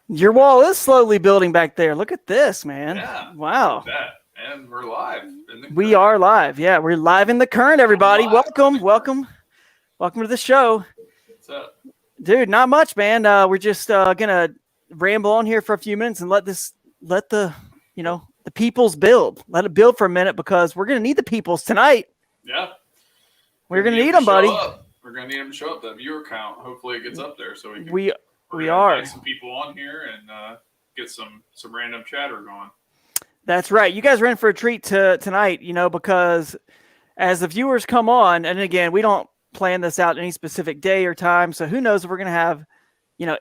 Your wall is slowly building back there. Look at this, man. Yeah. Wow. And we're live. We are live. Yeah, we're live in the current, everybody. Welcome to the show. What's up? Dude, not much, man. We're just gonna ramble on here for a few minutes and let the peoples build. Let it build for a minute because we're gonna need the peoples tonight. Yeah. We're gonna need them, buddy. We're gonna need them to show up. That viewer count. Hopefully it gets up there so we are get some people on here and get some random chatter going. That's right. You guys are in for a treat tonight, because as the viewers come on, and again, we don't plan this out any specific day or time, so who knows if we're going to have,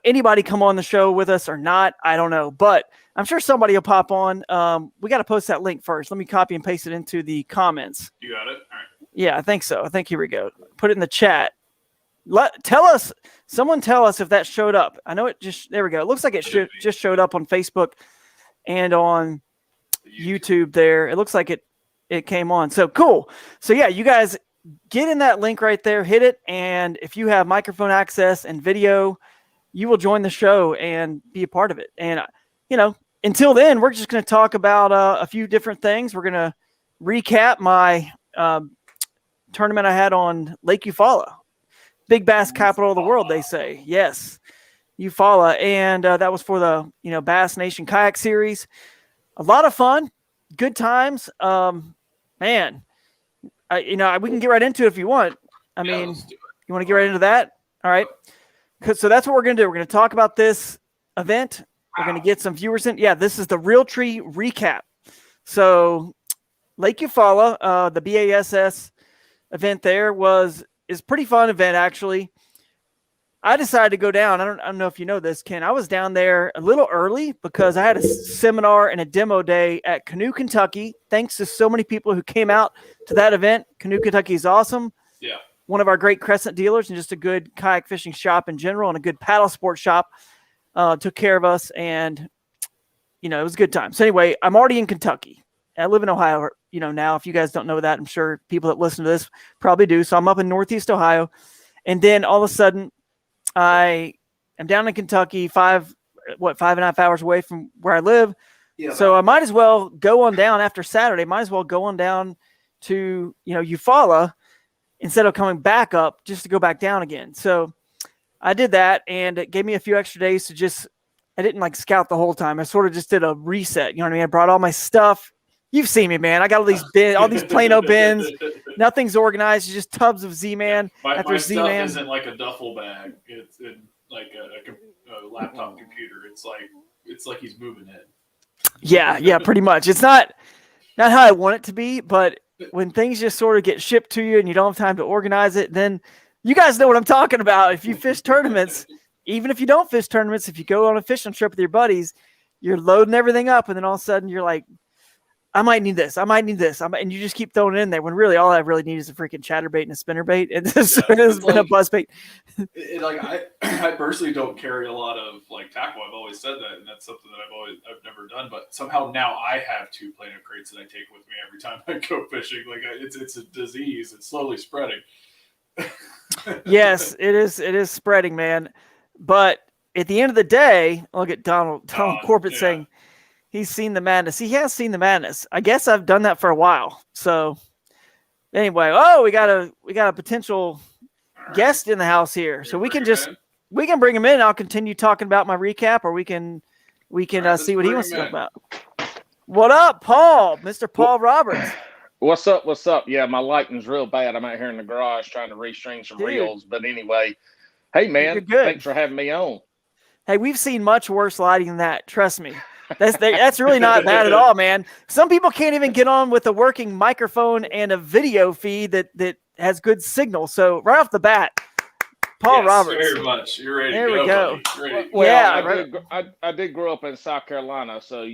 anybody come on the show with us or not. I don't know, but I'm sure somebody will pop on. We got to post that link first. Let me copy and paste it into the comments. You got it? All right. Yeah, I think so. Here we go. Put it in the chat. Someone tell us if that showed up. I know there we go. It looks like it just showed up on Facebook and on YouTube there. It looks like it came on. So cool. So yeah, you guys get in that link right there, hit it. And if you have microphone access and video, you will join the show and be a part of it. And, until then, we're just going to talk about a few different things. We're going to recap my tournament I had on Lake Eufaula. Big bass capital of the world, they say. Yes, Eufaula. And that was for the, Bass Nation Kayak Series. A lot of fun, good times. Man, we can get right into it if you want. You want to get right into that? All right. So that's what we're going to do. We're going to talk about this event. We're going to get some viewers in. Yeah, this is the Realtree recap. So Lake Eufaula, the B.A.S.S event there is pretty fun event, actually. I decided to go down. I don't know if you know this, Ken. I was down there a little early because I had a seminar and a demo day at Canoe, Kentucky. Thanks to so many people who came out to that event. Canoe, Kentucky is awesome. Yeah. One of our great Crescent dealers and just a good kayak fishing shop in general and a good paddle sport shop. Took care of us and, it was a good time. So anyway, I'm already in Kentucky. I live in Ohio, now. If you guys don't know that, I'm sure people that listen to this probably do. So I'm up in Northeast Ohio. And then all of a sudden, I am down in Kentucky, 5.5 hours away from where I live. Yeah. So I might as well go on down after Saturday. Might as well go on down to, Eufaula instead of coming back up just to go back down again. So I did that and it gave me a few extra days to I didn't scout the whole time. I sort of just did a reset. You know what I mean? I brought all my stuff. You've seen me, man. I got all these Plano bins. Nothing's organized. It's just tubs of Z-Man after Z-Man. My stuff isn't like a duffel bag. It's in like a laptop computer. It's like he's moving it. Yeah, pretty much. It's not how I want it to be, but when things just sort of get shipped to you and you don't have time to organize it, then you guys know what I'm talking about. If you fish tournaments, even if you don't fish tournaments, if you go on a fishing trip with your buddies, you're loading everything up, and then all of a sudden you're like, I might need this. And you just keep throwing it in there when really all I really need is a freaking chatterbait and a spinnerbait and a buzzbait. I personally don't carry a lot of tackle. I've always said that, and that's something that I've never done. But somehow now I have 2 Plano crates that I take with me every time I go fishing. It's a disease. It's slowly spreading. Yes, it is. It is spreading, man. But at the end of the day, look at Donald Corbett saying. He's seen the madness. He has seen the madness. I guess I've done that for a while. So anyway, we got a potential guest in the house here. So we can bring him in. I'll continue talking about my recap, or we can see what he wants to talk about. What up, Paul? Mr. Paul Roberts. What's up? Yeah, my lighting's real bad. I'm out here in the garage trying to restring some reels. But anyway, hey man, thanks for having me on. Hey, we've seen much worse lighting than that. Trust me. That's really not bad at all, man. Some people can't even get on with a working microphone and a video feed that has good signal. So right off the bat, Paul Roberts. Very much. You're ready. There we go. I did grow up in South Carolina, so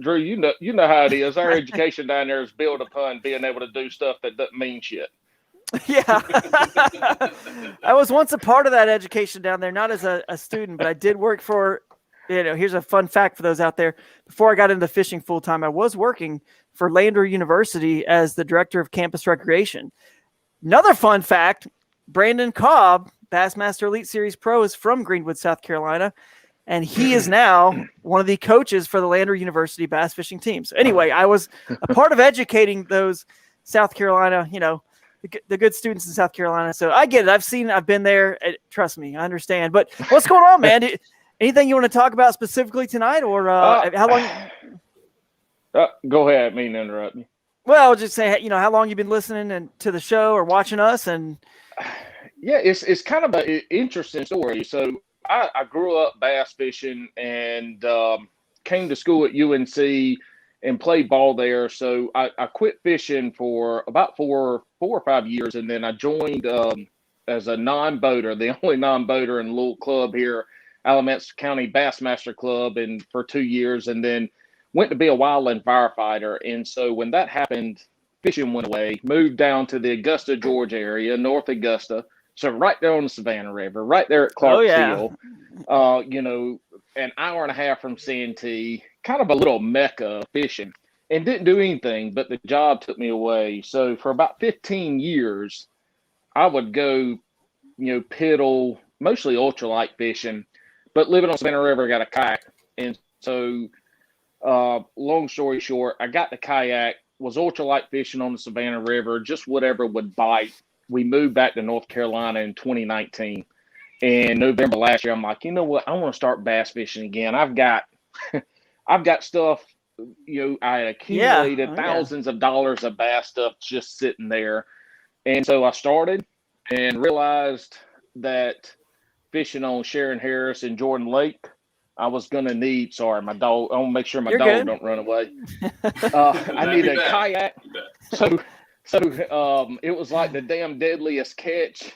Drew, you know how it is. Our education down there is built upon being able to do stuff that doesn't mean shit. Yeah. I was once a part of that education down there, not as a student, but I did work for. Here's a fun fact for those out there. Before I got into fishing full time, I was working for Lander University as the director of campus recreation. Another fun fact, Brandon Cobb, Bassmaster Elite Series Pro, is from Greenwood, South Carolina. And he is now one of the coaches for the Lander University bass fishing team. So anyway, I was a part of educating those South Carolina, the good students in South Carolina. So I get it. I've been there. Trust me, I understand. But what's going on, man? Anything you want to talk about specifically tonight, or how long? Go ahead. I didn't mean to interrupt you. Well, I'll just say, how long you've been listening to the show or watching us, and yeah, it's kind of an interesting story. So I grew up bass fishing and came to school at UNC and played ball there. So I quit fishing for about 4 or 5 years, and then I joined as a non-boater, the only non-boater in a little club here, Alamance County Bassmaster Club, and for 2 years, and then went to be a wildland firefighter. And so when that happened, fishing went away, moved down to the Augusta, Georgia area, North Augusta. So right there on the Savannah River, right there at Clarksville, an hour and a half from Santee, kind of a little mecca of fishing, and didn't do anything, but the job took me away. So for about 15 years, I would go, piddle, mostly ultralight fishing, but living on Savannah River, I got a kayak. And so long story short, I got the kayak, was ultralight fishing on the Savannah River, just whatever would bite. We moved back to North Carolina in 2019. And November last year, I'm like, you know what? I want to start bass fishing again. I've got stuff, I accumulated thousands of dollars of bass stuff just sitting there. And so I started and realized that fishing on Sharon Harris and Jordan Lake, I was going to need, my dog, I want to make sure my dog don't run away. I need a kayak. So it was like the damn deadliest catch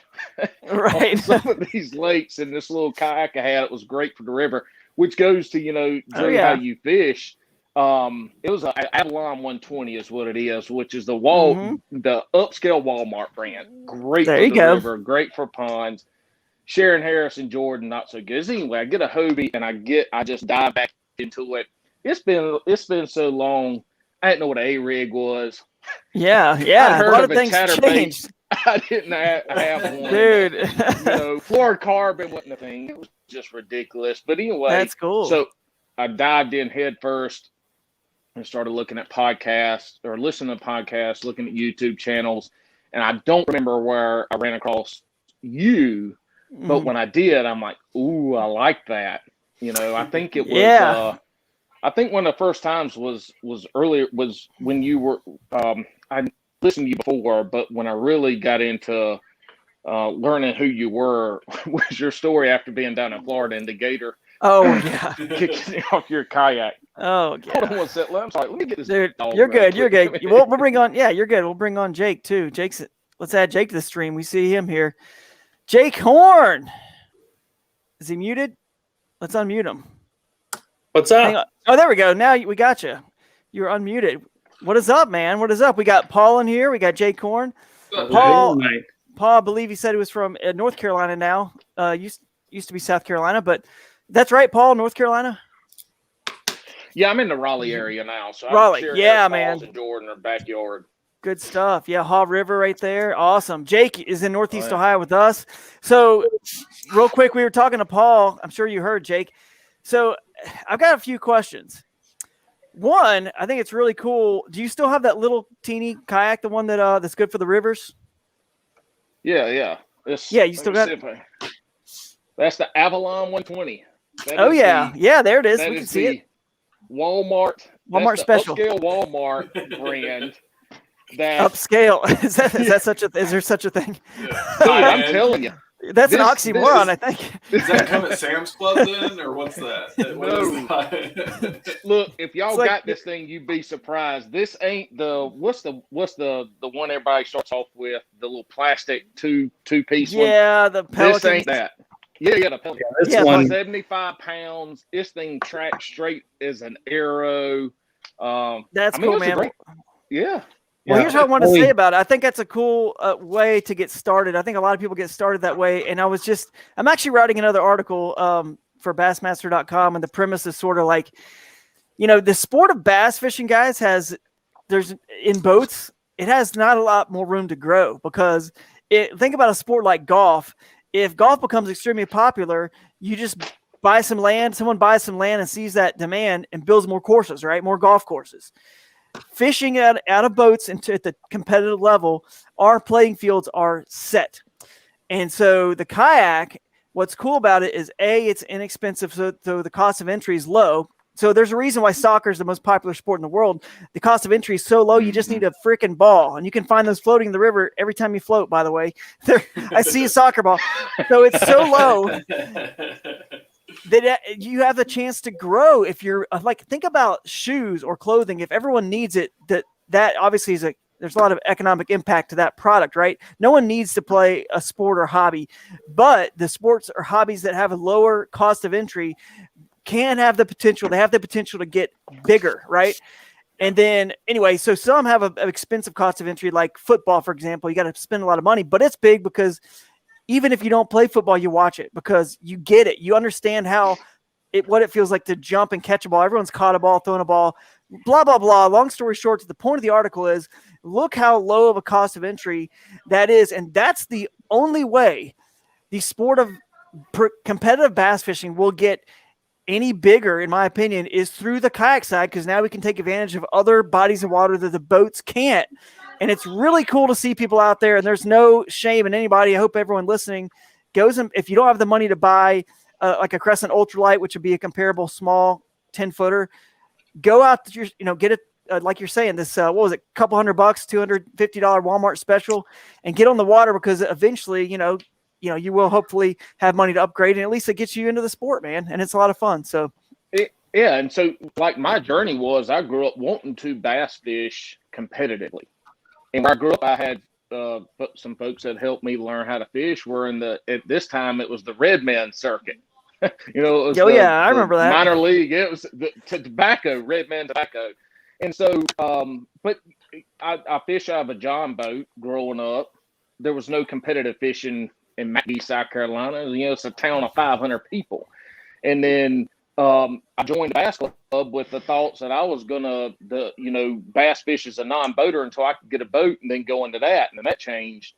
right. on some of these lakes, and this little kayak I had, it was great for the river, which goes to, how you fish. It was an Avalon 120 is what it is, which is the the upscale Walmart brand. Great for the river, great for ponds. Sharon Harris and Jordan, not so good. Anyway, I get a Hobie and I just dive back into it. It's been so long. I didn't know what an A-rig was. Yeah. A lot of things changed. I didn't have one. Dude. Fluorocarbon wasn't a thing. It was just ridiculous. But anyway. That's cool. So I dived in head first and started looking at podcasts or listening to podcasts, looking at YouTube channels. And I don't remember where I ran across you. But when I did, I'm like, ooh, I like that. I think it was I think one of the first times was when you were I listened to you before, but when I really got into learning who you were was your story after being down in Florida in the Gator. Oh yeah. Kicking off your kayak. Oh yeah. Hold on one second. I'm sorry. Let me get this. Dude, you're good. You're good. We'll bring on. Yeah, you're good. We'll bring on Jake too. Let's add Jake to the stream. We see him here. Jake Horn. Is he muted? Let's unmute him. What's up? Oh, there we go. Now we got you. You're unmuted. What is up, man? What is up? We got Paul in here. We got Jake Horn. Paul, I believe he said he was from North Carolina now. Used to be South Carolina, but that's right, Paul, North Carolina? Yeah, I'm in the Raleigh area now. So Raleigh, man. Man. And Jordan are backyard. Good stuff. Yeah, Haw River right there. Awesome. Jake is in Northeast Ohio with us. So real quick, we were talking to Paul. I'm sure you heard, Jake. So I've got a few questions. One, I think it's really cool. Do you still have that little teeny kayak, the one that that's good for the rivers? Yeah. You still got it? That's the Avalon 120. Yeah, there it is. We can see it. Walmart special. Upscale Walmart brand. Upscale. Is there such a thing? Dude, I'm telling you. That's an oxymoron, I think. Does that come at Sam's Club then, or what's that? Look, if y'all got this thing, you'd be surprised. This ain't what's the one everybody starts off with, the little plastic two-piece one. Yeah, the Pelicans. This ain't that. Yeah, the Pelican. This one, 75 pounds. This thing tracks straight as an arrow. That's cool, man. Yeah. Well, here's what I want to say about it. I think that's a cool way to get started. I think a lot of people get started that way. And I'm actually writing another article for Bassmaster.com. And the premise is sort of like, the sport of bass fishing, guys, there's in boats, it has not a lot more room to grow because think about a sport like golf. if golf becomes extremely popular, you just buy some land, someone buys some land and sees that demand and builds more courses, right? More golf courses. Fishing out of boats at the competitive level, our playing fields are set. And so the kayak, what's cool about it is it's inexpensive, so the cost of entry is low. So there's a reason why soccer is the most popular sport in the world. The cost of entry is so low, you just need a freaking ball. And you can find those floating in the river every time you float, by the way. I see a soccer ball. So it's so low that you have the chance to grow. If you're like, think about shoes or clothing. If everyone needs it, that obviously there's a lot of economic impact to that product, right? No one needs to play a sport or hobby, but the sports or hobbies that have a lower cost of entry can have the potential. They have the potential to get bigger, right? And then anyway, so some have an expensive cost of entry, like football, for example. You got to spend a lot of money, but it's big because even if you don't play football, you watch it because you get it. You understand what it feels like to jump and catch a ball. Everyone's caught a ball, thrown a ball, blah, blah, blah. Long story short, the point of the article is look how low of a cost of entry that is. And that's the only way the sport of competitive bass fishing will get any bigger, in my opinion, is through the kayak side, because now we can take advantage of other bodies of water that the boats can't. And it's really cool to see people out there, and there's no shame in anybody. I hope everyone listening goes, and if you don't have the money to buy like a Crescent Ultralight, which would be a comparable small 10-footer, go out to get it, like you're saying, this, what was it, a couple $100, $250 Walmart special, and get on the water, because eventually, you will hopefully have money to upgrade, and at least it gets you into the sport, man. And it's a lot of fun. So, yeah. And so like my journey was, I grew up wanting to bass fish competitively. And where I grew up, I had some folks that helped me learn how to fish. At this time, it was the Redman circuit. It was I remember that. Minor league. It was the tobacco, Redman tobacco. And so, but I fish out of a John boat growing up. There was no competitive fishing in McGee, South Carolina. It's a town of 500 people. And then I joined the bass club with the thoughts that I was going to, bass fish as a non-boater until I could get a boat and then go into that. And then that changed.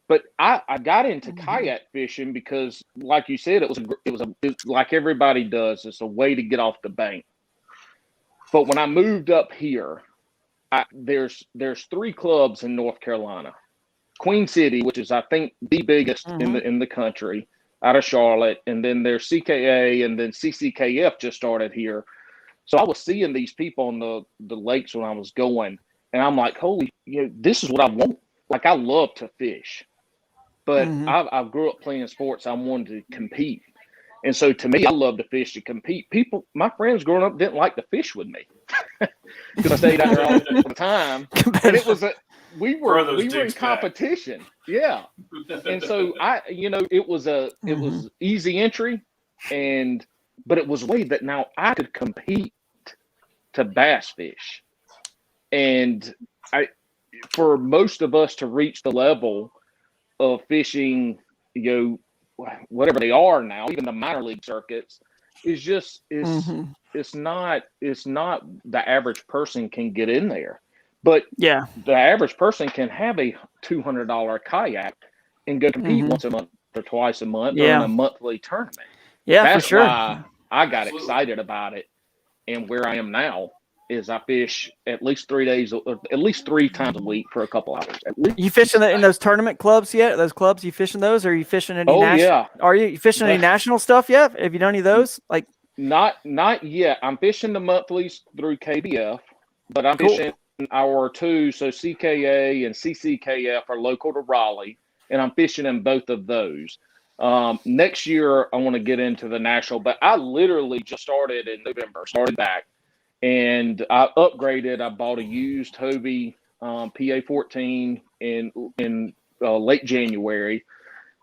But I got into kayak fishing because, like you said, it was like everybody does. It's a way to get off the bank. But when I moved up here, there's 3 clubs in North Carolina. Queen City, which is, I think, the biggest in the country, out of Charlotte, and then there's CKA, and then CCKF just started here. So I was seeing these people on the lakes when I was going, and I'm like, holy, this is what I want. Like, I love to fish, but I grew up playing sports. I wanted to compete, and so to me, I love to fish to compete. My friends growing up didn't like to fish with me because I stayed out there all the time, and it was we were in competition. Back. Yeah. And so it was easy entry, but it was a way that now I could compete to bass fish. And for most of us to reach the level of fishing, whatever they are now, even the minor league circuits, it's not the average person can get in there. But the average person can have a $200 kayak and go compete once a month or twice a month or in a monthly tournament. Yeah, that's for sure. Why I got excited about it. And where I am now is I fish at least 3 days, or at least 3 times a week for a couple hours. At least. You fishing in those tournament clubs yet? Those clubs, you fishing those? Or are you fishing any national? Are you fishing any national stuff yet? Have you done any of those? Like, not yet. I'm fishing the monthlies through KBF, but I'm fishing our 2, so CKA and CCKF are local to Raleigh, and I'm fishing in both of those. Next year, I want to get into the national, but I literally just started in November, started back, and I upgraded. I bought a used Hobie PA14 in late January.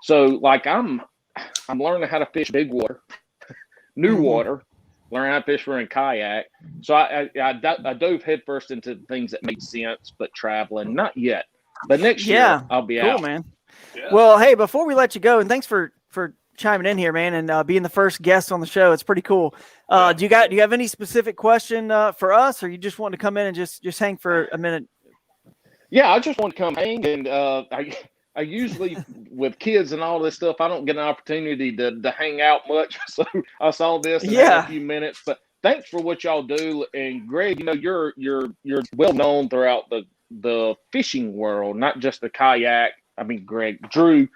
So, like, I'm learning how to fish big water, new water. Learn how to fish for a kayak. So I dove headfirst into things that made sense, but traveling, not yet. But next year, I'll be out. Cool, man. Yeah. Well, hey, before we let you go, and thanks for chiming in here, man, and being the first guest on the show. It's pretty cool. Do you have any specific question for us, or you just want to come in and just hang for a minute? Yeah, I just want to come hang, and I usually with kids and all this stuff, I don't get an opportunity to hang out much. So I saw this and had a few minutes. But thanks for what y'all do. And Greg, you're well known throughout the fishing world, not just the kayak. I mean, Drew.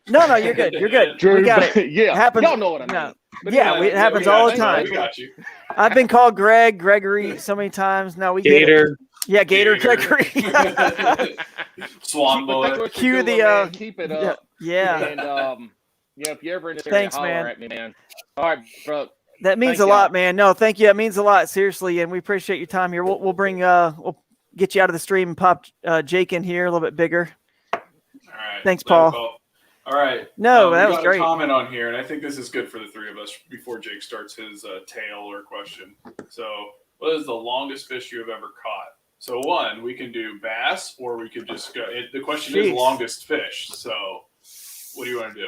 No, you're good. You're good. Drew, we got it. Yeah, happens, y'all know what I mean. No. But it happens all the time. We got you. I've been called Gregory so many times. Now we Gator. Get it. Yeah, Gator. Gregory. Swan boy. Cue doing, the man. Keep it up. Yeah. And if you're ever in this area, holler at me, man. All right, bro. That means a lot, man. No, thank you. That means a lot, seriously, and we appreciate your time here. We'll bring we'll get you out of the stream and pop Jake in here a little bit bigger. All right. Thanks, Paul. All right. No, that was great. A comment on here, and I think this is good for the three of us before Jake starts his tale or question. So, what is the longest fish you have ever caught? So, one, we can do bass, or we could just go. The question is longest fish. So, what do you want to do?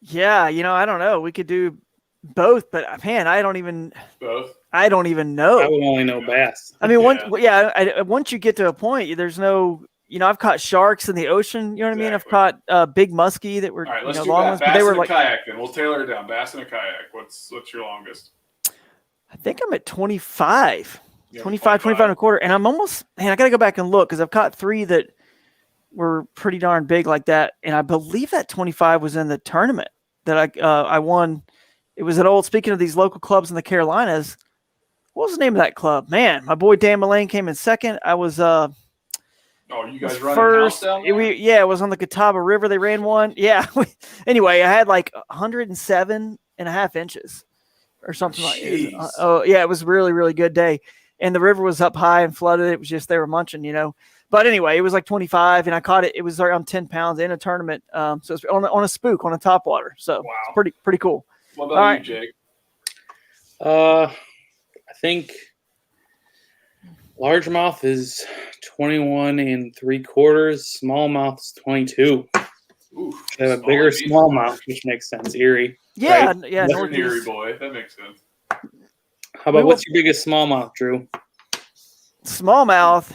Yeah, I don't know. We could do both, but man, I don't even know. I would only know bass. I mean, once you get to a point, there's no. I've caught sharks in the ocean. You know what I mean? I've caught big muskie that were all right, let's do long ones. Bass They were and a kayak. Then we'll tailor it down. Bass and a kayak. What's your longest? I think I'm at 25. 25 and a quarter. And I'm almost, man, I got to go back and look because I've caught 3 that were pretty darn big like that. And I believe that 25 was in the tournament that I won. It was speaking of these local clubs in the Carolinas, what was the name of that club? Man, my boy Dan Mullane came in second. I was, you guys running first. house down there? It was on the Catawba River. They ran one. Yeah. Anyway, I had like 107.5 inches or something like that. It was a really, really good day. And the river was up high and flooded. It was just, they were munching, But anyway, it was like 25 and I caught it. It was around 10 pounds in a tournament. So it's on a spook on a topwater. So it's pretty cool. What about you, Jake? I think largemouth is 21 3/4. Smallmouth is 22. Ooh, I have a bigger smallmouth, which makes sense. Erie. Yeah, right? yeah. You're an Erie boy. That makes sense. How about what's your biggest smallmouth, Drew? Smallmouth.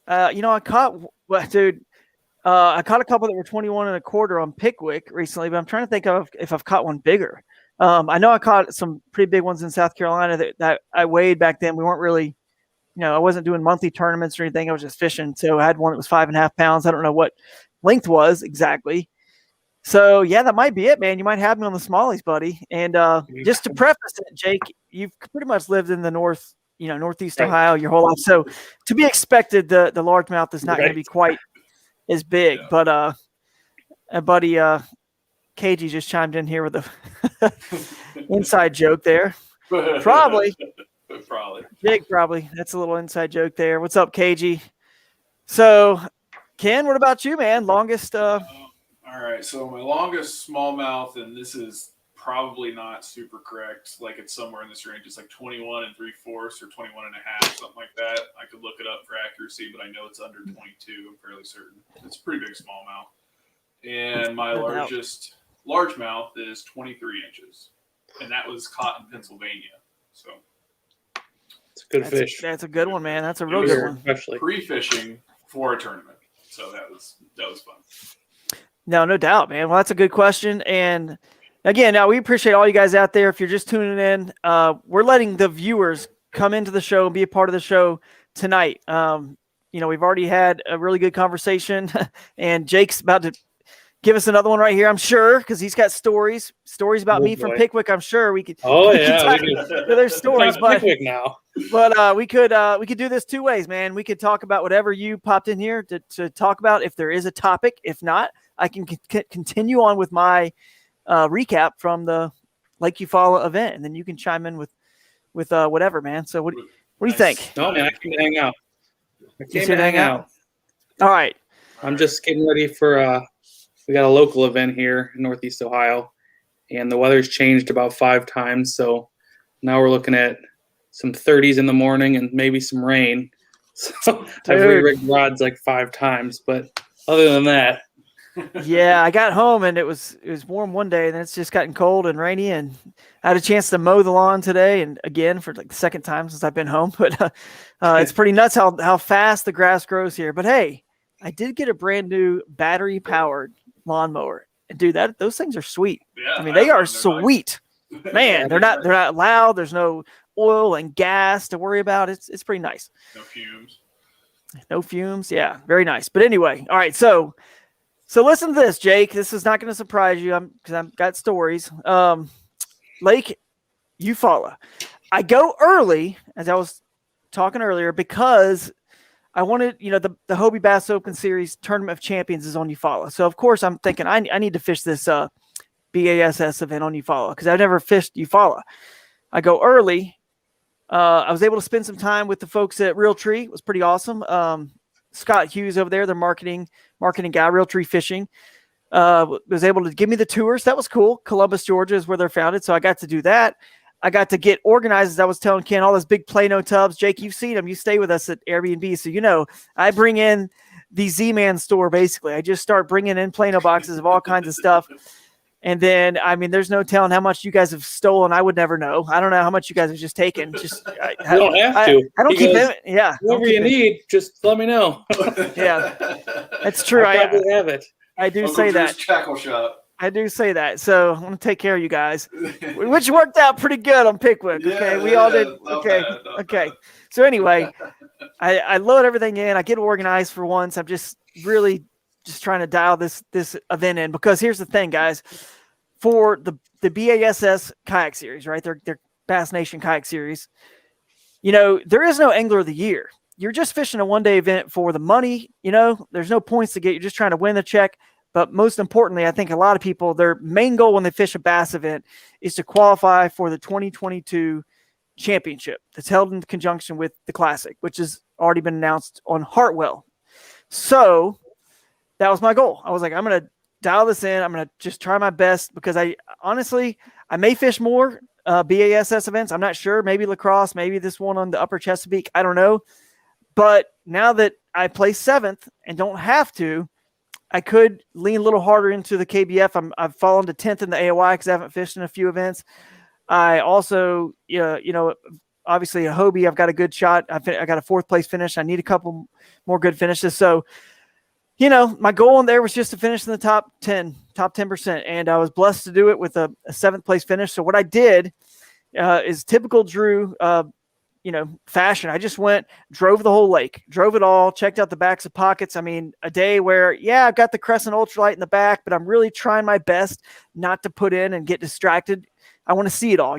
I caught I caught a couple that were 21 1/4 on Pickwick recently, but I'm trying to think of if I've caught one bigger. I know I caught some pretty big ones in South Carolina that I weighed back then. We weren't really, I wasn't doing monthly tournaments or anything. I was just fishing. So I had one that was 5.5 pounds. I don't know what length was exactly. So yeah, that might be it, man. You might have me on the smallies, buddy. And just to preface it, Jake, you've pretty much lived in the Northeast Ohio your whole life. So to be expected, the largemouth is not going to be quite as big. Yeah. But a buddy KG just chimed in here with a inside joke there. Probably. Jake, probably. That's a little inside joke there. What's up, KG? So, Ken, what about you, man? Longest all right, so my longest smallmouth, and this is probably not super correct, like it's somewhere in this range. It's like 21 3/4 or 21 1/2, something like that. I could look it up for accuracy, but I know it's under 22. I'm fairly certain. It's a pretty big smallmouth. And my largest largemouth is 23 inches, and that was caught in Pennsylvania. So it's a good fish. That's a good one, man. That's a real good one. Especially pre-fishing for a tournament. So that was fun. No doubt, man. Well, that's a good question. And again, now we appreciate all you guys out there. If you're just tuning in, we're letting the viewers come into the show and be a part of the show tonight. We've already had a really good conversation, and Jake's about to give us another one right here, I'm sure, because he's got stories about me from Pickwick. I'm sure we could. There's stories, but Pickwick now. But we could do this 2 ways, man. We could talk about whatever you popped in here to talk about if there is a topic. If not, I can continue on with my recap from the Lake Eufaula event, and then you can chime in with whatever, man. So what do you think? No, man, I came to hang out. Hang out. All right. I'm just getting ready for we got a local event here in Northeast Ohio, and the weather's changed about 5 times. So now we're looking at some 30s in the morning and maybe some rain. So I've re-rigged rods like 5 times, but other than that. Yeah, I got home and it was warm one day, and then it's just gotten cold and rainy, and I had a chance to mow the lawn today, and again for like the second time since I've been home. But it's pretty nuts how fast the grass grows here. But hey, I did get a brand new battery powered lawnmower. And dude, those things are sweet. Yeah, I mean, they are They're sweet. nice. Man, they're not loud. There's no oil and gas to worry about. It's pretty nice. No fumes. No fumes. Yeah, very nice. But anyway, all right. So listen to this, Jake. This is not going to surprise you. Because I've got stories. Lake Eufaula. I go early, as I was talking earlier, because I wanted, the Hobie Bass Open Series Tournament of Champions is on Eufaula. So of course I'm thinking I need to fish this B.A.S.S event on Eufaula because I've never fished Eufaula. I go early. I was able to spend some time with the folks at Realtree. It was pretty awesome. Scott Hughes over there, their marketing guy, Realtree Fishing, was able to give me the tours. That was cool. Columbus, Georgia is where they're founded. So I got to do that. I got to get organized, as I was telling Ken, all those big Plano tubs. Jake, you've seen them. You stay with us at Airbnb. So, I bring in the Z-Man store, basically. I just start bringing in Plano boxes of all kinds of stuff. And then, I mean, there's no telling how much you guys have stolen. I would never know. I don't know how much you guys have just taken. Just you don't have to. I don't keep it. Yeah. Whatever you need, just let me know. Yeah. That's true. I probably have it. I do Uncle say Drew's that. Tackle shop. I do say that. So I'm going to take care of you guys, which worked out pretty good on Pickwick. Okay. We all did. Okay. Okay. So anyway, I load everything in. I get organized for once. I'm just really just trying to dial this event in because here's the thing, guys, for the B.A.S.S kayak series, right? Their Bass Nation kayak series, there is no angler of the year. You're just fishing a one-day event for the money. There's no points to get. You're just trying to win the check. But most importantly, I think a lot of people, their main goal when they fish a bass event is to qualify for the 2022 championship that's held in conjunction with the Classic, which has already been announced on Hartwell. So that was my goal. I was like, I'm going to dial this in. I'm going to just try my best because I may fish more BASS events. I'm not sure. Maybe lacrosse, maybe this one on the Upper Chesapeake. I don't know. But now that I play seventh and don't have to, I could lean a little harder into the KBF. I've fallen to 10th in the AOI because I haven't fished in a few events. I also, obviously a Hobie, I've got a good shot. I got a 4th place finish. I need a couple more good finishes. So, my goal in there was just to finish in the top 10%. And I was blessed to do it with a 7th place finish. So what I did is typical Drew, fashion. I just drove the whole lake, drove it all, checked out the backs of pockets. I mean, a day where, I've got the Crescent Ultralight in the back, but I'm really trying my best not to put in and get distracted. I want to see it all,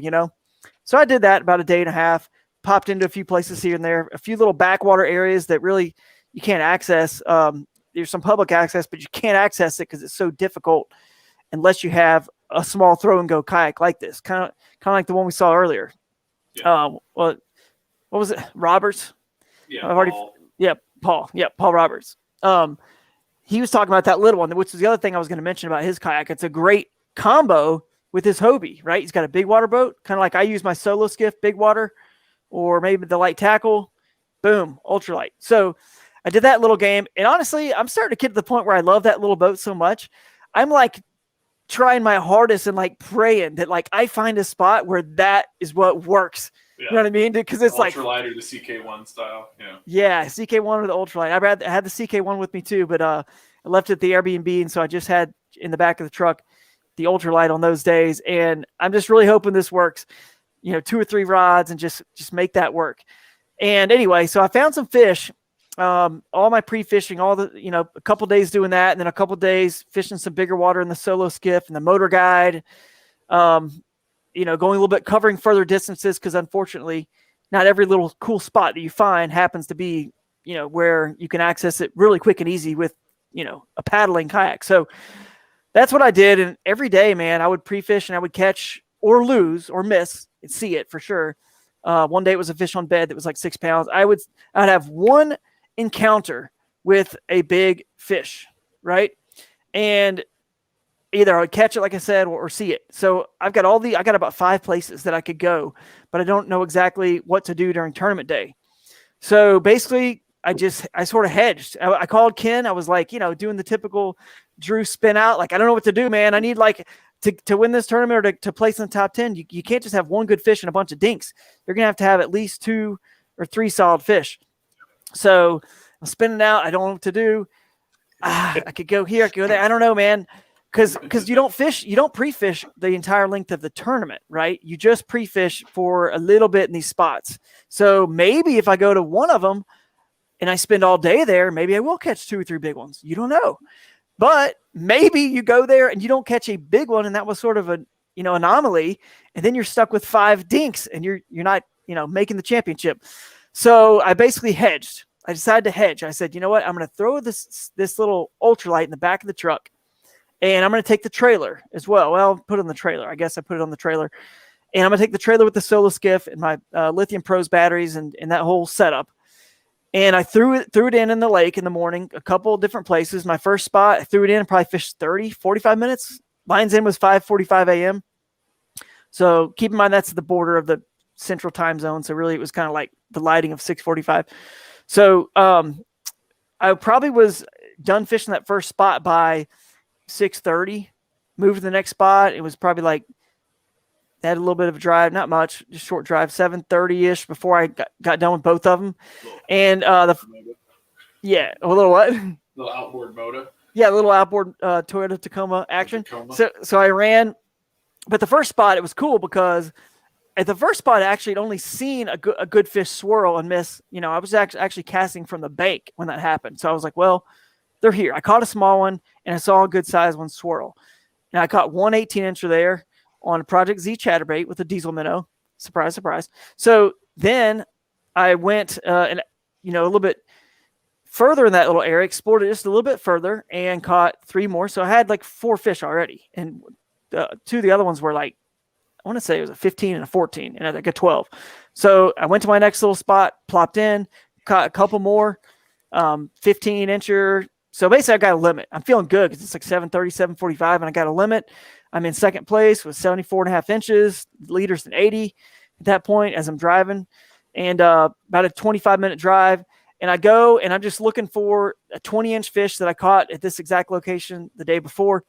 So I did that about a day and a half, popped into a few places here and there, a few little backwater areas that really you can't access. There's some public access, but you can't access it because it's so difficult unless you have a small throw and go kayak like this, kind of like the one we saw earlier. Yeah. What was it? Roberts? Yeah, Paul. Paul Roberts. He was talking about that little one, which is the other thing I was going to mention about his kayak. It's a great combo with his Hobie, right? He's got a big water boat, kind of like I use my solo skiff, big water, or maybe the light tackle. Boom, ultralight. So I did that little game, and honestly, I'm starting to get to the point where I love that little boat so much. I'm like trying my hardest and like praying that like I find a spot where that is what works. Yeah. You know what I mean? Because it's like ultralight or the CK1 style. Yeah. Yeah, CK1 or the ultralight. I had the CK1 with me too, but I left it at the Airbnb, and so I just had in the back of the truck the ultralight on those days. And I'm just really hoping this works. 2 or 3 rods and just make that work. And anyway, so I found some fish. All my pre-fishing, a couple days doing that, and then a couple days fishing some bigger water in the solo skiff and the motor guide. Going a little bit, covering further distances because unfortunately, not every little cool spot that you find happens to be, where you can access it really quick and easy with, a paddling kayak. So that's what I did. And every day, man, I would pre-fish and I would catch or lose or miss and see it for sure. One day it was a fish on bed that was like 6 pounds. I'd have one encounter with a big fish, right? And either I would catch it, like I said, or see it. So I got about 5 places that I could go, but I don't know exactly what to do during tournament day. So basically I sort of hedged. I called Ken. I was like, doing the typical Drew spin out. Like, I don't know what to do, man. I need like to win this tournament or to place in the top 10. You can't just have one good fish and a bunch of dinks. You're going to have at least 2 or 3 solid fish. So I'm spinning out. I don't know what to do. I could go here, I could go there. I don't know, man. Because you don't pre-fish the entire length of the tournament, right? You just pre-fish for a little bit in these spots. So maybe if I go to one of them and I spend all day there, maybe I will catch 2 or 3 big ones. You don't know. But maybe you go there and you don't catch a big one, and that was sort of a anomaly, and then you're stuck with 5 dinks and you're not making the championship. So I basically hedged. I decided to hedge. I said, you know what? I'm going to throw this little ultralight in the back of the truck, and I'm going to take the trailer as well. Well, put it on the trailer. I guess I put it on the trailer. And I'm going to take the trailer with the Solo Skiff and my Lithium Pros batteries and that whole setup. And I threw it in the lake in the morning, a couple of different places. My first spot, I threw it in and probably fished 30, 45 minutes. Line's in was 5:45 a.m. So keep in mind that's the border of the central time zone. So really it was kind of like the lighting of 6:45. So I probably was done fishing that first spot by 6:30. Moved to the next spot. It was probably like, had a little bit of a drive, not much, just short drive, 7:30-ish before I got done with both of them. And a little what? Little outboard motor. Yeah, a little outboard Toyota Tacoma action. So I ran, but the first spot, it was cool because at the first spot, I actually had only seen a good fish swirl and miss. I was actually casting from the bank when that happened. So I was like, well, they're here. I caught a small one, and I saw a good size one swirl. And I caught one 18-incher there on a Project Z chatterbait with a diesel minnow. Surprise, surprise. So then I went a little bit further in that little area, explored it just a little bit further, and caught 3 more. So I had like 4 fish already. And 2 of the other ones were like, I want to say it was a 15 and a 14, and I think a 12. So I went to my next little spot, plopped in, caught a couple more, 15-incher. So basically I got a limit. I'm feeling good because it's like 7:30, 7:45, and I got a limit. I'm in second place with 74.5 inches, leaders in 80 at that point as I'm driving, and about a 25-minute drive. And I go, and I'm just looking for a 20-inch fish that I caught at this exact location the day before,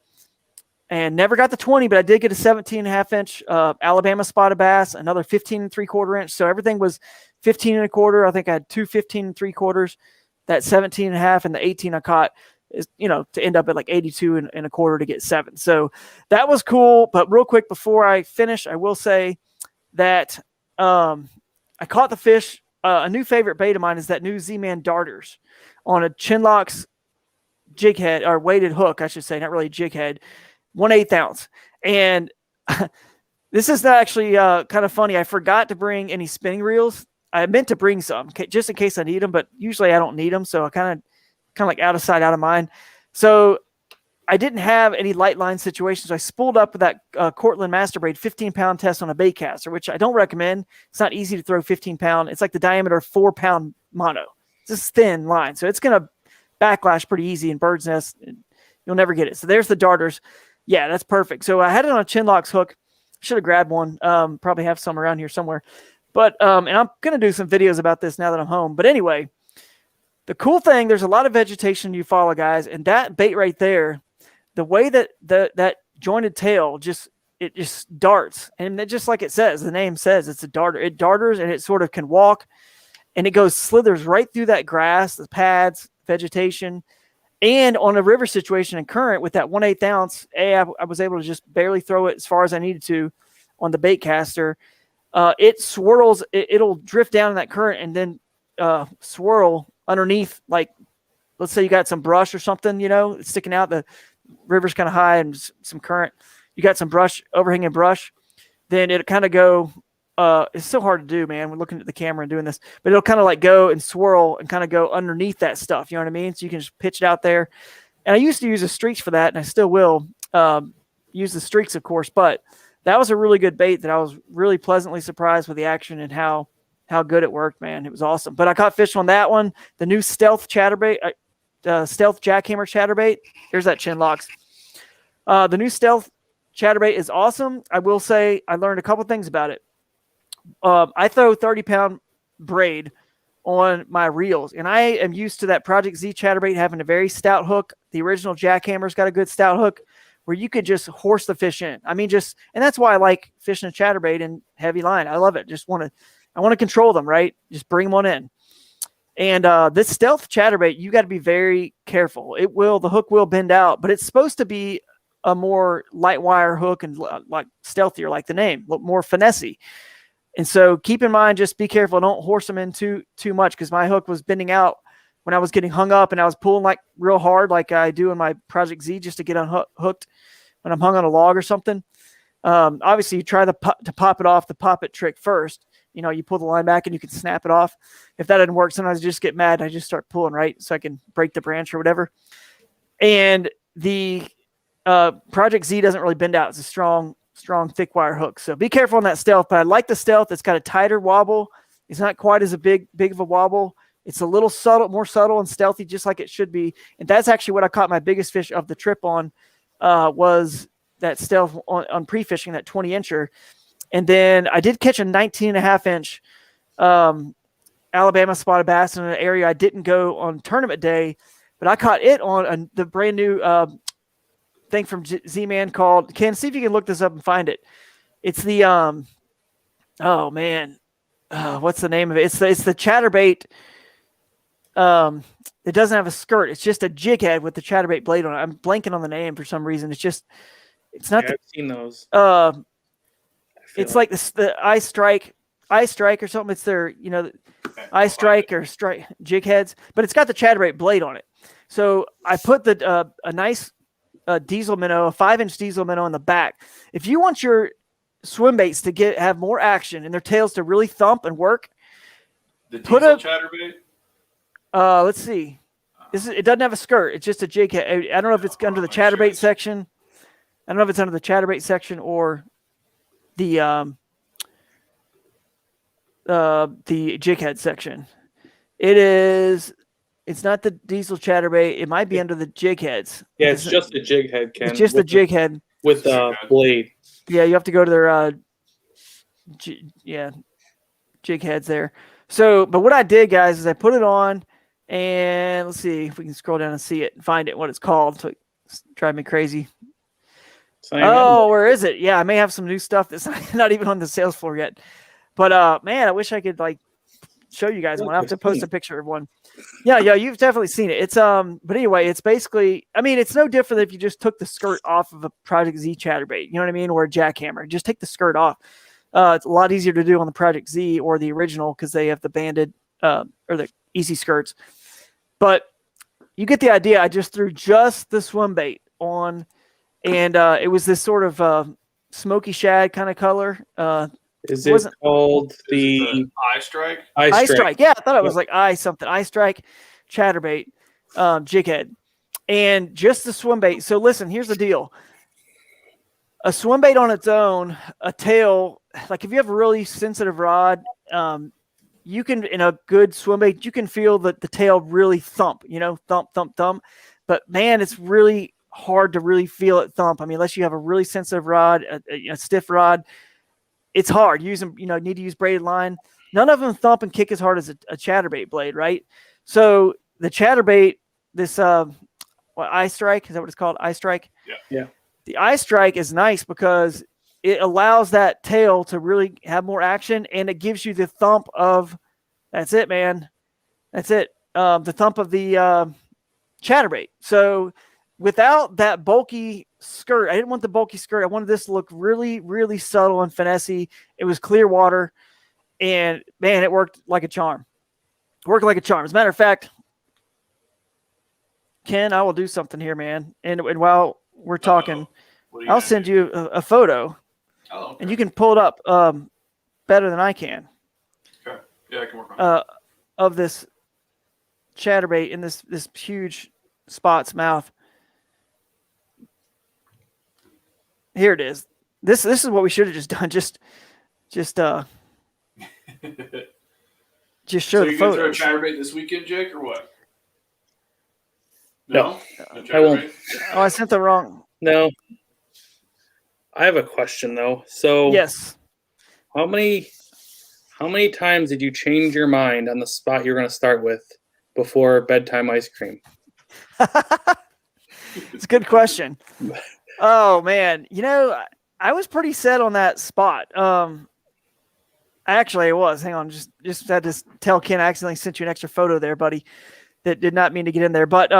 and never got the 20, but I did get a 17.5-inch Alabama spotted bass, another 15 3/4 inch. So everything was 15 1/4. I think I had 2 15 3/4, that 17.5, and the 18 I caught is, to end up at like 82 and 1/4 to get 7. So that was cool. But real quick before I finish, I will say that I caught the fish. A new favorite bait of mine is that new Z-Man darters on a Chinlocks jig head, or weighted hook, I should say, not really jig head, 1/8 ounce. And this is actually kind of funny. I forgot to bring any spinning reels. I meant to bring some just in case I need them, but usually I don't need them. So I kind of like out of sight, out of mind. So I didn't have any light line situations. I spooled up with that Cortland Master Braid 15-pound test on a bait caster, which I don't recommend. It's not easy to throw 15-pound. It's like the diameter of 4-pound mono. It's just thin line. So it's going to backlash pretty easy in bird's nest. You'll never get it. So there's the darters. Yeah, that's perfect. So I had it on a Chinlocks hook. Should have grabbed one. Probably have some around here somewhere. But and I'm going to do some videos about this now that I'm home. But anyway, the cool thing, there's a lot of vegetation in Eufaula, guys. And that bait right there, the way that that jointed tail just darts, and it, just like it says, the name says, it's a darter. It darters, and it sort of can walk, and it slithers right through that grass, the pads, vegetation, and on a river situation and current with that 1/8 ounce. I was able to just barely throw it as far as I needed to on the bait caster. It swirls. It'll drift down in that current and then swirl underneath. Like, let's say you got some brush or something, it's sticking out. The river's kind of high and some current. You got some brush, overhanging brush. Then it'll kind of go. It's so hard to do, man. We're looking at the camera and doing this, but it'll kind of like go and swirl and kind of go underneath that stuff. You know what I mean? So you can just pitch it out there. And I used to use the streaks for that, and I still will use the streaks, of course. But that was a really good bait that I was really pleasantly surprised with the action and how good it worked, man. It was awesome. But I caught fish on that one. The new Stealth chatterbait, Stealth jackhammer chatterbait. Here's that Chinlocks. The new Stealth chatterbait is awesome. I will say I learned a couple things about it. I throw 30-pound braid on my reels, and I am used to that Project Z chatterbait having a very stout hook. The original jackhammer's got a good stout hook where you could just horse the fish in. I mean, and that's why I like fishing a chatterbait and heavy line. I love it. I want to control them, right? Just bring them on in. And this stealth chatterbait, you got to be very careful. The hook will bend out, but it's supposed to be a more light wire hook and like stealthier, like the name, more finessey. And so keep in mind, just be careful. Don't horse them in too much, because my hook was bending out when I was getting hung up, and I was pulling like real hard, like I do in my Project Z, just to get unhooked when I'm hung on a log or something. Obviously, you try to pop it off the pop it trick first. You pull the line back and you can snap it off. If that doesn't work, sometimes I just get mad. I just start pulling, right? So I can break the branch or whatever. And the Project Z doesn't really bend out. It's a strong thick wire hook. So be careful on that stealth. But I like the stealth. It's got a tighter wobble. It's not quite as big of a wobble. It's a little more subtle and stealthy, just like it should be. And that's actually what I caught my biggest fish of the trip on, was that stealth on pre-fishing, that 20-incher. And then I did catch a 19.5-inch Alabama spotted bass in an area I didn't go on tournament day, but I caught it on the brand new thing from Z-Man called, Ken, see if you can look this up and find it. It's the, oh man, what's the name of it? It's the chatterbait. It doesn't have a skirt. It's just a jig head with the chatterbait blade on it. I'm blanking on the name for some reason. It's not. I've seen those. It's like the eye strike or something. It's their, eye strike or strike jig heads, but it's got the chatterbait blade on it. So I put a nice diesel minnow, a 5-inch diesel minnow on the back. If you want your swim baits to have more action and their tails to really thump and work, the diesel chatterbait. Let's see. It doesn't have a skirt. It's just a jig head. I don't know if it's under the chatterbait section. I don't know if it's under the chatterbait section or the jig head section. It's not the diesel chatterbait. It might be under the jig heads. Yeah, it's just the jig head, Ken. It's just the jig head with the blade. Yeah, you have to go to their jig heads there. So, but what I did, guys, is I put it on, and let's see if we can scroll down and see it and find it, what it's called. So it's driving me crazy. Where is it? Yeah, I may have some new stuff that's not even on the sales floor yet. But man, I wish I could show you guys one. I have to post a picture of one. Yeah, you've definitely seen it. It's but anyway, it's basically, it's no different if you just took the skirt off of a Project Z chatterbait, you know what I mean, or a jackhammer. Just take the skirt off. It's a lot easier to do on the Project Z or the original because they have the banded or the easy skirts. But you get the idea. I just threw just the swim bait on, and it was this sort of smoky shad kind of color. Is it called the eye strike? Eye strike. Yeah, I thought it was like eye strike, chatterbait, jig head, and just the swim bait. So listen, here's the deal. A swim bait on its own, a tail, like if you have a really sensitive rod, you can, in a good swim bait, you can feel the tail really thump, thump, thump, thump. But man, it's really hard to really feel it thump. Unless you have a really sensitive rod, a stiff rod, it's hard. Need to use braided line. None of them thump and kick as hard as a chatterbait blade, right? So the chatterbait, this eye strike, is that what it's called? Eye strike? Yeah. The eye strike is nice because it allows that tail to really have more action, and it gives you the thump of, that's it, man. That's it. The thump of the chatterbait. So without that bulky skirt, I didn't want the bulky skirt. I wanted this to look really, really subtle and finessey. It was clear water, and man, it worked like a charm. As a matter of fact, Ken, I will do something here, man. And while we're talking, I'll send you a photo, and you can pull it up better than I can. Okay. Yeah, I can work on it. Of this chatterbait in this huge spot's mouth. Here it is. This is what we should have just done. Just show so the you photos. Throw a chatterbait this weekend, Jake, or what? No, I won't. Oh, I sent the wrong. No. I have a question though. So yes, how many times did you change your mind on the spot you're going to start with before bedtime ice cream? It's a good question. Oh man, I was pretty set on that spot. Actually, it was. Hang on, just had to tell Ken I accidentally sent you an extra photo there, buddy. That did not mean to get in there, but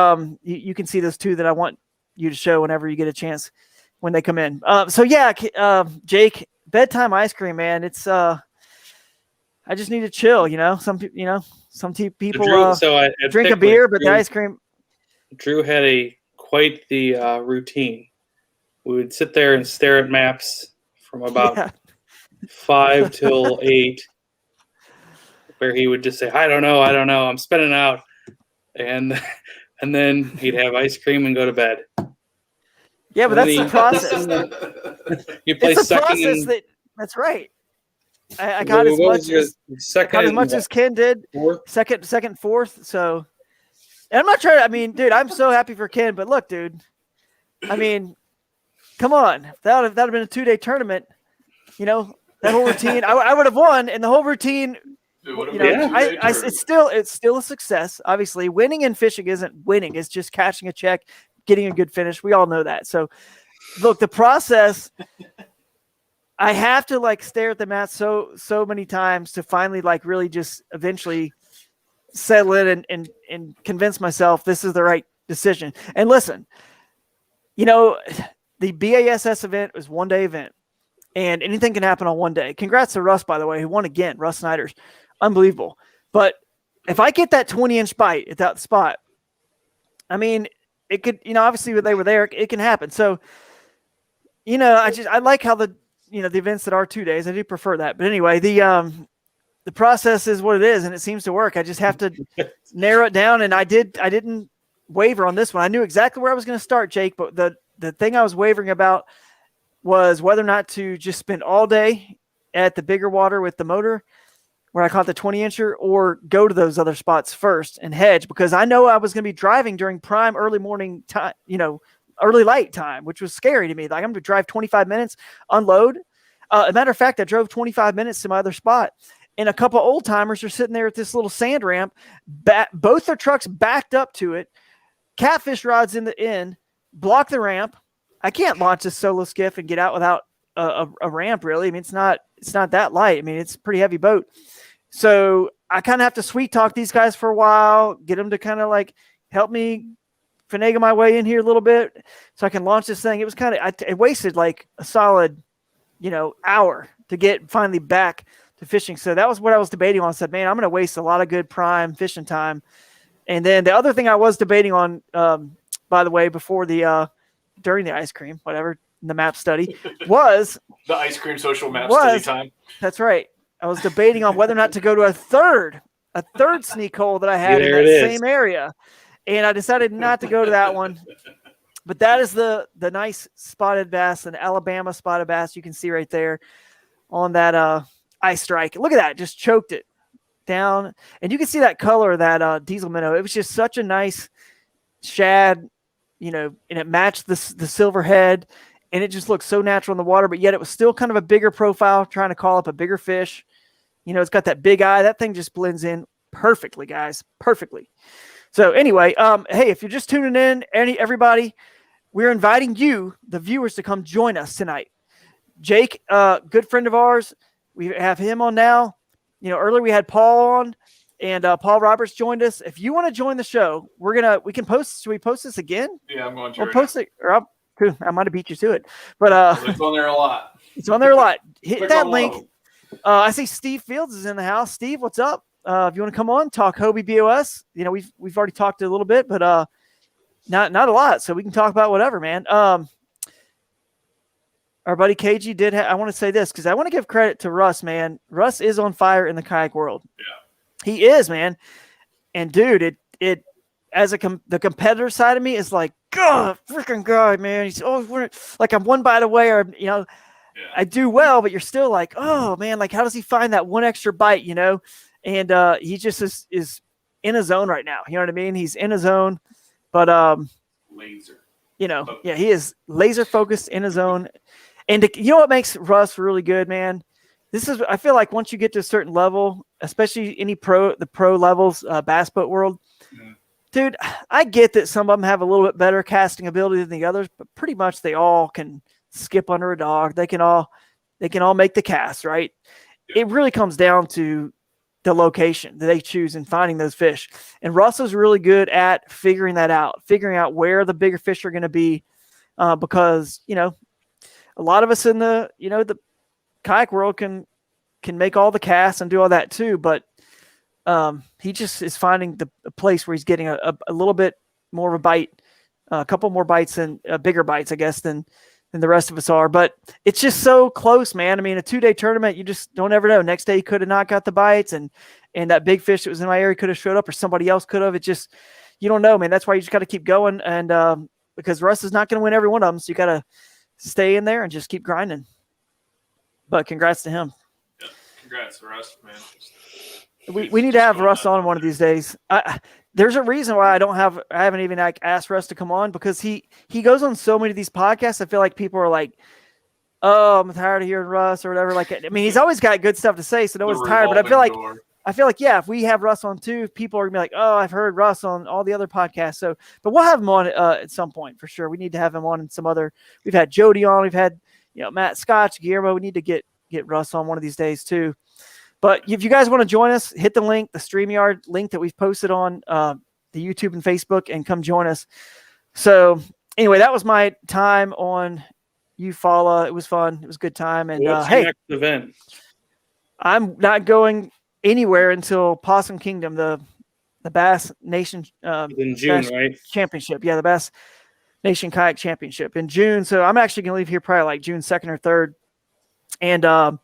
you can see those two that I want you to show whenever you get a chance when they come in. So yeah, Jake, bedtime ice cream, man. It's I just need to chill. Some people So drink a beer, but the ice cream. Drew had quite the routine. We would sit there and stare at maps from about 5 till 8, where he would just say, I don't know, I'm spinning out. And then he'd have ice cream and go to bed. Yeah, but that's the process. You play it's a second process that's right. I got as much as Ken did. Fourth? Second, fourth. So, and I'm not trying to, I mean, dude, I'm so happy for Ken, but look, dude, I mean, come on. That would have been a 2-day tournament. That whole routine, I would have won, and the whole routine, it's still a success. Obviously, winning in fishing isn't winning; it's just cashing a check, getting a good finish. We all know that. So, look, the process. I have to stare at the mat so many times to finally really just eventually settle in and convince myself this is the right decision. And listen, the B.A.S.S event was 1-day event. And anything can happen on one day. Congrats to Russ, by the way, who won again. Russ Snyder's unbelievable. But if I get that 20-inch bite at that spot, I mean, it could, obviously when they were there, it can happen. So, I like how the events that are 2 days, I do prefer that. But anyway, the process is what it is, and it seems to work. I just have to narrow it down. And I didn't waver on this one. I knew exactly where I was going to start, Jake. But the thing I was wavering about was whether or not to just spend all day at the bigger water with the motor where I caught the 20-incher or go to those other spots first and hedge, because I know I was going to be driving during prime early morning time, early light time, which was scary to me. Like, I'm going to drive 25 minutes, unload. As a matter of fact, I drove 25 minutes to my other spot, and a couple old timers are sitting there at this little sand ramp. Both their trucks backed up to it. Catfish rods in the end, block the ramp. I can't launch this solo skiff and get out without a ramp, really. I mean, it's not that light. I mean, it's a pretty heavy boat. So I kind of have to sweet talk these guys for a while, get them to kind of help me finagle my way in here a little bit so I can launch this thing. It was I wasted a solid, hour to get finally back to fishing. So that was what I was debating on. I said, man, I'm going to waste a lot of good prime fishing time. And then the other thing I was debating on, by the way, during the ice cream, whatever, the map study was the ice cream social map study time. That's right. I was debating on whether or not to go to a third sneak hole that I had in that same area. And I decided not to go to that one. But that is the nice spotted bass, an Alabama spotted bass you can see right there on that ice strike. Look at that. Just choked it down. And you can see that color of that diesel minnow. It was just such a nice shad, and it matched the silver head, and it just looked so natural in the water, but yet it was still kind of a bigger profile, trying to call up a bigger fish. It's got that big eye. That thing just blends in perfectly, guys, perfectly. So anyway, hey, if you're just tuning in, everybody, we're inviting you, the viewers, to come join us tonight. Jake, good friend of ours, we have him on now. Earlier we had Paul on, and Paul Roberts joined us. If you want to join the show, we can post. Should we post this again? Yeah, I'm going to. We'll post it, or I might have beat you to it, but it's on there a lot. It's on there a lot. Hit Click that on link. I see Steve Fields is in the house. Steve, what's up? If you want to come on, talk Hobie BOS. We've already talked a little bit, but not a lot. So we can talk about whatever, man. Our buddy KG did. I want to say this because I want to give credit to Russ, man. Russ is on fire in the kayak world. Yeah, he is, man. And dude, it as the competitor side of me is like, God, freaking guy, man. He's always like I'm one bite away, or I do well, but you're still like, oh man, how does he find that one extra bite, And he just is in his zone right now. You know what I mean? He's in his zone, but laser. Yeah, he is laser focused in his zone. And you know what makes Russ really good, man? I feel like once you get to a certain level, especially the pro levels, bass boat world, dude, I get that some of them have a little bit better casting ability than the others, but pretty much they all can skip under a dog. They can all make the cast, right? it really comes down to the location that they choose and finding those fish. And Russell's really good at figuring that out, figuring out where the bigger fish are going to be, because, a lot of us in the kayak world can make all the casts and do all that too. But he just is finding the place where he's getting a little bit more of a bite, a couple more bites and bigger bites, I guess, than the rest of us are. But it's just so close, man. I mean, a 2-day tournament, you just don't ever know. Next day, he could have not got the bites, and that big fish that was in my area could have showed up, or somebody else could have. It just, you don't know, man. That's why you just got to keep going, and because Russ is not going to win every one of them, so you got to stay in there and just keep grinding. But congrats to him. Yeah, congrats, Russ, man. We need to have Russ on one of these days. There's a reason why I haven't even asked Russ to come on, because he goes on so many of these podcasts. I feel like people are like, oh, I'm tired of hearing Russ or whatever. Like, I mean, he's always got good stuff to say, so no one's tired. But I feel like, yeah, if we have Russ on too, people are gonna be like, oh, I've heard Russ on all the other podcasts. So, but we'll have him on at some point for sure. We need to have him on in some other. We've had Jody on. We've had Matt Scotch, Guillermo. We need to get Russ on one of these days too. But if you guys want to join us, hit the link, the StreamYard link that we've posted on the YouTube and Facebook, and come join us. So anyway, that was my time on Eufaula. It was fun. It was a good time. And what's hey, your next event? I'm not going anywhere until Possum Kingdom, the Bass Nation in June, Bass right? Championship. Yeah, the Bass Nation Kayak Championship in June. So I'm actually going to leave here probably like June 2nd or 3rd. And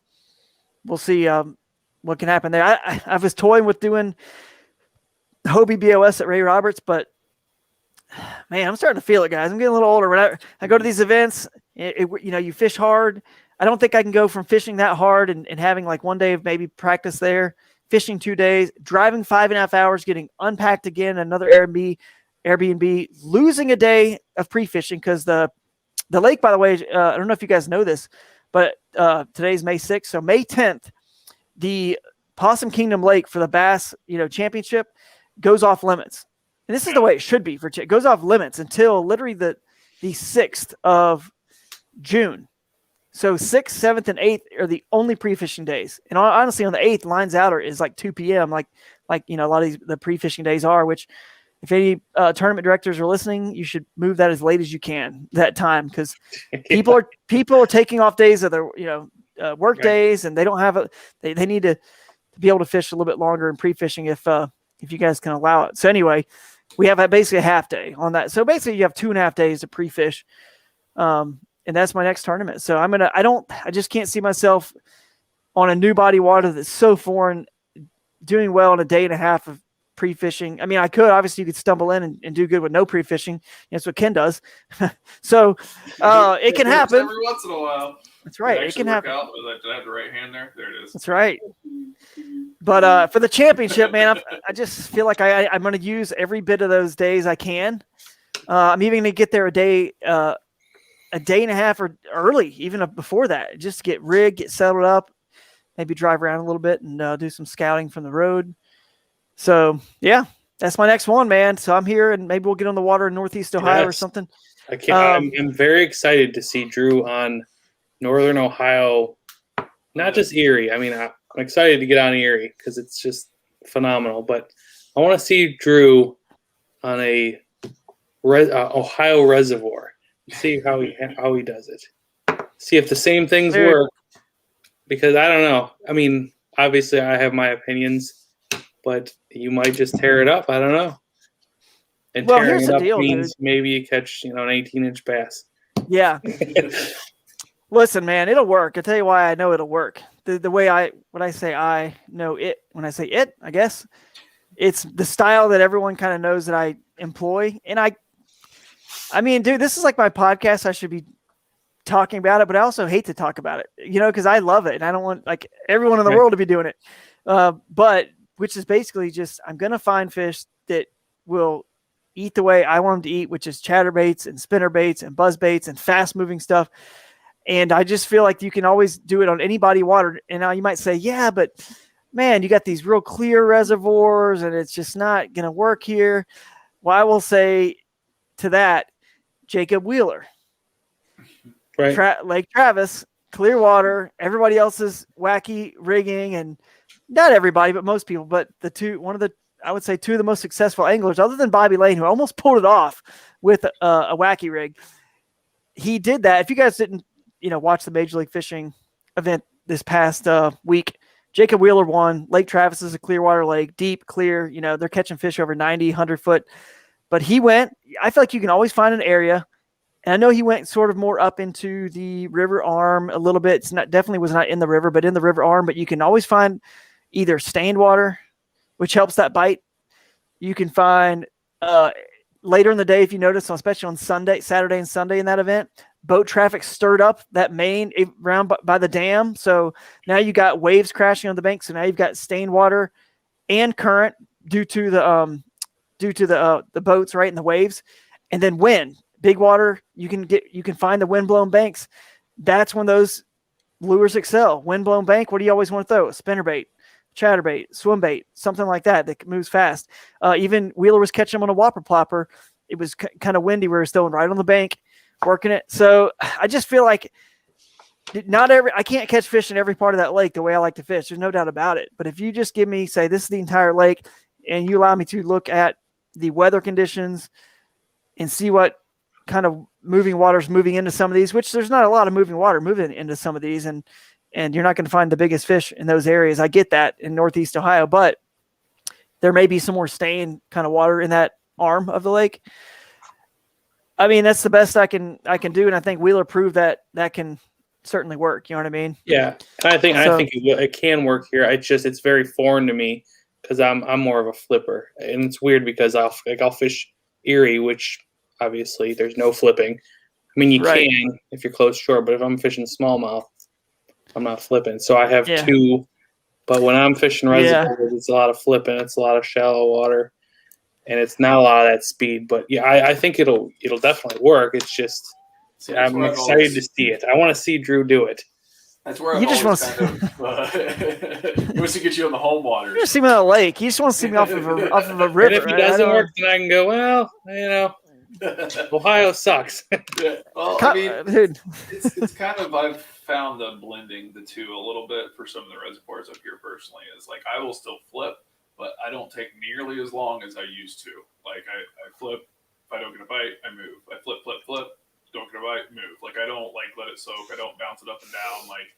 we'll see what can happen there. I was toying with doing Hobie B.A.S. at Ray Roberts, but man, I'm starting to feel it, guys. I'm getting a little older. When I go to these events, you fish hard. I don't think I can go from fishing that hard and having like one day of maybe practice there, fishing 2 days, driving 5.5 hours, getting unpacked again, another Airbnb, losing a day of pre-fishing because the lake, by the way, I don't know if you guys know this, but today's May 6th. So May 10th, the Possum Kingdom Lake for the Bass, Championship goes off limits. And this is the way it should be it goes off limits until literally the 6th of June. So 6th, 7th, and 8th are the only pre-fishing days. And honestly, on the 8th, lines out is like 2 p.m. Like a lot of the pre-fishing days are, which if any tournament directors are listening, you should move that as late as you can that time, because people are taking off days of their work days, and they don't have they need to be able to fish a little bit longer in pre-fishing if you guys can allow it. So anyway, we have basically a half day on that. So basically you have 2.5 days to pre-fish. And that's my next tournament. So I just can't see myself on a new body water that's so foreign doing well in a day and a half of pre-fishing. I mean, obviously you could stumble in and do good with no pre-fishing. That's what Ken does. So it can happen every once in a while. That's right. It can happen. Did I have the right hand there? There it is. That's right. But for the championship, man, I just feel like I'm going to use every bit of those days I can. I'm even going to get there a day and a half or early, even before that, just to get rigged, get settled up, maybe drive around a little bit and do some scouting from the road. So yeah, that's my next one, man. So I'm here, and maybe we'll get on the water in Northeast Ohio or something. I'm very excited to see Drew on Northern Ohio, not just Erie. I mean, I'm excited to get on Erie because it's just phenomenal. But I want to see Drew on a Ohio reservoir. See how he does it. See if the same things work. Because I don't know. I mean, obviously I have my opinions, but you might just tear it up. I don't know. And tearing it up means maybe you catch, an 18-inch bass. Yeah. Listen, man, it'll work. I'll tell you why I know it'll work. The way when I say I know it, when I say it, I guess it's the style that everyone kind of knows that I employ. And I mean, dude, this is like my podcast. I should be talking about it, but I also hate to talk about it, because I love it and I don't want like everyone in the world to be doing it. But which is basically just, I'm going to find fish that will eat the way I want them to eat, which is chatterbaits and spinnerbaits and buzzbaits and fast moving stuff. And I just feel like you can always do it on any body water. And now you might say, yeah, but man, you got these real clear reservoirs and it's just not going to work here. Well, I will say to that, Jacob Wheeler, right. Lake Travis, clear water, everybody else's wacky rigging, and not everybody, but most people. But I would say two of the most successful anglers, other than Bobby Lane, who almost pulled it off with a wacky rig. He did that. If you guys didn't, watch the Major League Fishing event this past week, Jacob Wheeler won. Lake Travis is a clearwater lake, deep, clear. They're catching fish over 90, 100 foot. But he went. I feel like you can always find an area. And I know he went sort of more up into the river arm a little bit. Definitely was not in the river, but in the river arm. But you can always find either stained water, which helps that bite. You can find later in the day, if you notice, especially on Saturday and Sunday in that event, boat traffic stirred up that main around by the dam. So now you got waves crashing on the bank. So now you've got stained water and current due to the boats, right, and the waves, and then wind. Big water, you can find the windblown banks. That's when those lures excel. Windblown bank, what do you always want to throw? A spinnerbait, chatterbait, swim bait, something like that moves fast. Even Wheeler was catching them on a whopper plopper. It was kind of windy. We were still right on the bank working it. So I just feel like I can't catch fish in every part of that lake the way I like to fish. There's no doubt about it. But if you just give me, say, this is the entire lake, and you allow me to look at the weather conditions and see what kind of moving water's moving into some of these, which there's not a lot of moving water moving into some of these, and you're not going to find the biggest fish in those areas. I get that in Northeast Ohio, but there may be some more staying kind of water in that arm of the lake. I mean, that's the best I can do, and I think Wheeler proved that can certainly work. You know what I mean? Yeah, I think it can work here. It's very foreign to me because I'm more of a flipper, and it's weird because I'll fish Erie, which obviously there's no flipping. I mean, you can if you're close shore, but if I'm fishing smallmouth, I'm not flipping. So I have two, but when I'm fishing reservoirs, it's a lot of flipping. It's a lot of shallow water, and it's not a lot of that speed. But yeah, I think it'll definitely work. It's just I'm excited to see it. I want to see Drew do it. That's where I've always kind of wants to get you on the home waters. You just see me on a lake. You just want to see me off of a river. And if it doesn't work, then I can go, well, Ohio sucks. Yeah. Well, I mean, dude, it's kind of, I've found them blending the two a little bit for some of the reservoirs up here personally. Is like I will still flip, but I don't take nearly as long as I used to. Like I flip, if I don't get a bite, I move. I flip, don't get a bite, move. Like I don't let it soak. I don't bounce it up and down. Like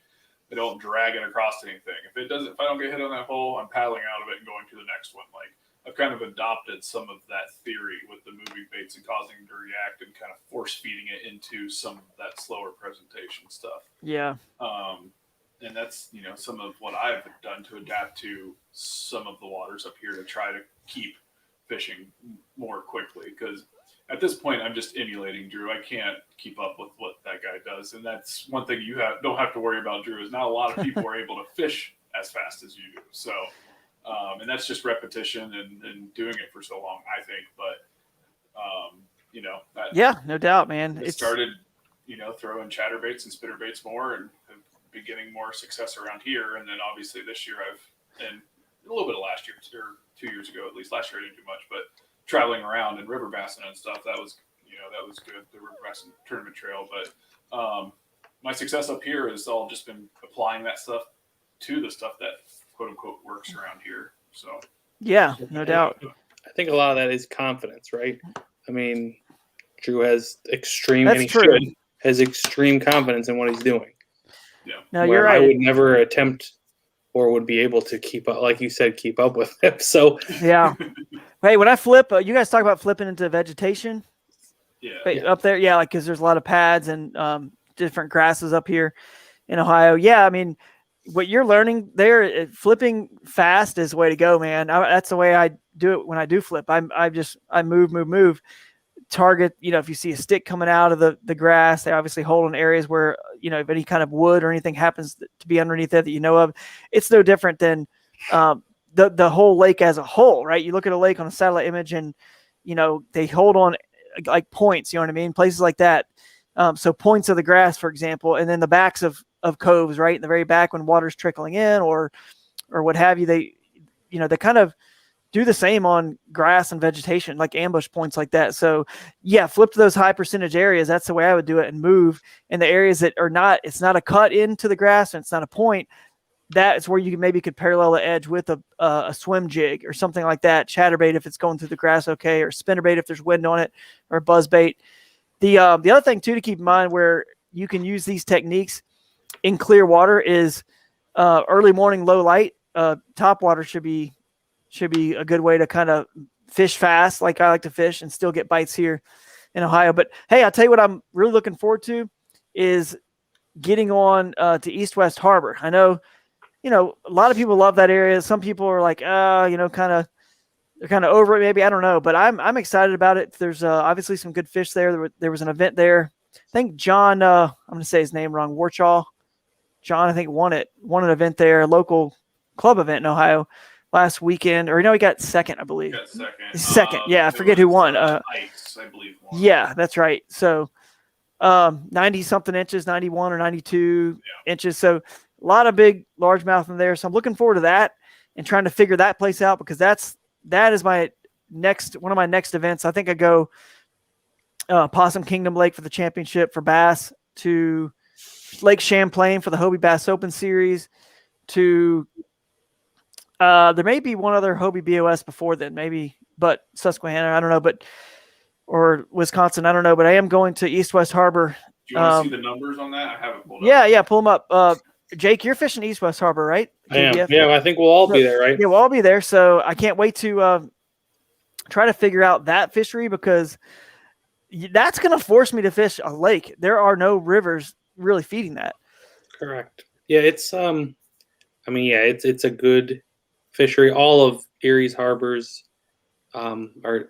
I don't drag it across anything. If I don't get hit on that hole, I'm paddling out of it and going to the next one. Like I've kind of adopted some of that theory with the moving baits and causing them to react and kind of force feeding it into some of that slower presentation stuff. Yeah. And that's, some of what I've done to adapt to some of the waters up here to try to keep fishing more quickly. Because at this point, I'm just emulating Drew. I can't keep up with what that guy does. And that's one thing you don't have to worry about, Drew, is not a lot of people are able to fish as fast as you do. So, and that's just repetition and doing it for so long, I think. But, yeah, no doubt, man. It started, throwing chatterbaits and spinnerbaits more and been getting more success around here. And then obviously this year and a little bit of last year, or 2 years ago, at least last year I didn't do much, but traveling around and river bassing and stuff, that was good. The river bassing tournament trail. But my success up here has all just been applying that stuff to the stuff that quote unquote works around here. So yeah, no doubt. I think a lot of that is confidence, right? I mean, Drew has extreme confidence in what he's doing. Yeah. No, you're right. I would never attempt or would be able to keep up, like you said, keep up with him. So yeah. Hey, when I flip, you guys talk about flipping into vegetation. Yeah. Up there, yeah, like because there's a lot of pads and different grasses up here in Ohio. Yeah, I mean, what you're learning there, flipping fast is the way to go, man. That's the way I do it when I do flip. I move. Target, if you see a stick coming out of the grass, they obviously hold in areas where, if any kind of wood or anything happens to be underneath that you know of. It's no different than the whole lake as a whole, right? You look at a lake on a satellite image and, they hold on like points, you know what I mean? Places like that. So points of the grass, for example, and then the backs of coves, right? In the very back when water's trickling in or what have you, they kind of do the same on grass and vegetation, like ambush points like that. So yeah, flip to those high percentage areas. That's the way I would do it, and move in the areas that are not, it's not a cut into the grass and it's not a point. That's where you could parallel the edge with a swim jig or something like that. Chatterbait if it's going through the grass, okay, or spinnerbait if there's wind on it, or buzzbait. The other thing too to keep in mind where you can use these techniques in clear water is early morning low light. Top water should be a good way to kind of fish fast, like I like to fish, and still get bites here in Ohio. But hey, I'll tell you what I'm really looking forward to is getting on to East West Harbor. I know, a lot of people love that area. Some people are like, they're kind of over it. Maybe, I don't know, but I'm excited about it. There's obviously some good fish there. There was an event there. I think John, I'm going to say his name wrong, Warchaw. John, I think won an event there, a local club event in Ohio last weekend, or he got second, I believe. Got second. Second, yeah, I forget who won. Ice, I believe. Won. Yeah, that's right. So, 90 something inches, 91 or 92 inches. So a lot of big largemouth in there. So I'm looking forward to that and trying to figure that place out, because that is one of my next events. I think I go Possum Kingdom Lake for the championship for bass, to Lake Champlain for the Hobie Bass Open Series, to there may be one other Hobie B.A.S. before then, maybe, but Susquehanna, I don't know, or Wisconsin, I don't know, but I am going to East West Harbor. Do you want to see the numbers on that? I haven't pulled up. Yeah, pull them up. Jake, you're fishing East West Harbor, right? I am. Yeah, I think we'll all be there, right? Yeah, we'll all be there. So I can't wait to try to figure out that fishery, because that's going to force me to fish a lake. There are no rivers really feeding that. Correct. Yeah, it's it's a good fishery. All of Erie's harbors are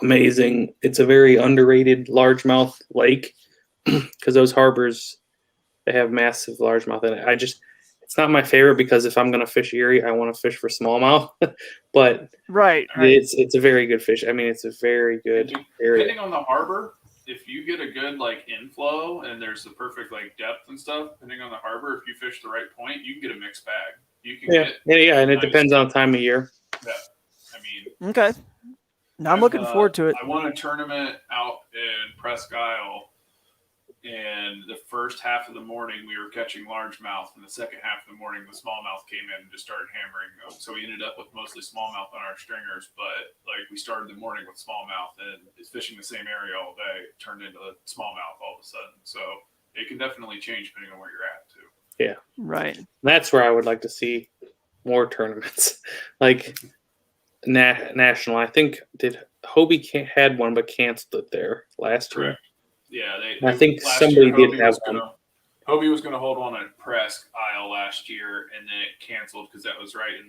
amazing. It's a very underrated largemouth lake, because those harbors, they have massive largemouth in it. It's not my favorite, because if I'm going to fish Erie, I want to fish for smallmouth. But right. It's a very good fish. I mean, it's a very good area. Depending on the harbor, if you get a good inflow and there's the perfect depth and stuff, depending on the harbor, if you fish the right point, you can get a mixed bag. You can and it depends on time of year. Yeah, I mean. Okay. Now I'm looking forward to it. I won a tournament out in Presque Isle. And the first half of the morning, we were catching largemouth, and the second half of the morning, the smallmouth came in and just started hammering them. So we ended up with mostly smallmouth on our stringers, but we started the morning with smallmouth, and it's fishing the same area all day. It turned into smallmouth all of a sudden. So it can definitely change depending on where you're at too. Yeah, right. That's where I would like to see more tournaments, national. I think Hobie had one, but canceled it there last year. Yeah, I think somebody did have one. Hobie was going to hold one at Presque Isle last year, and then it canceled because that was right in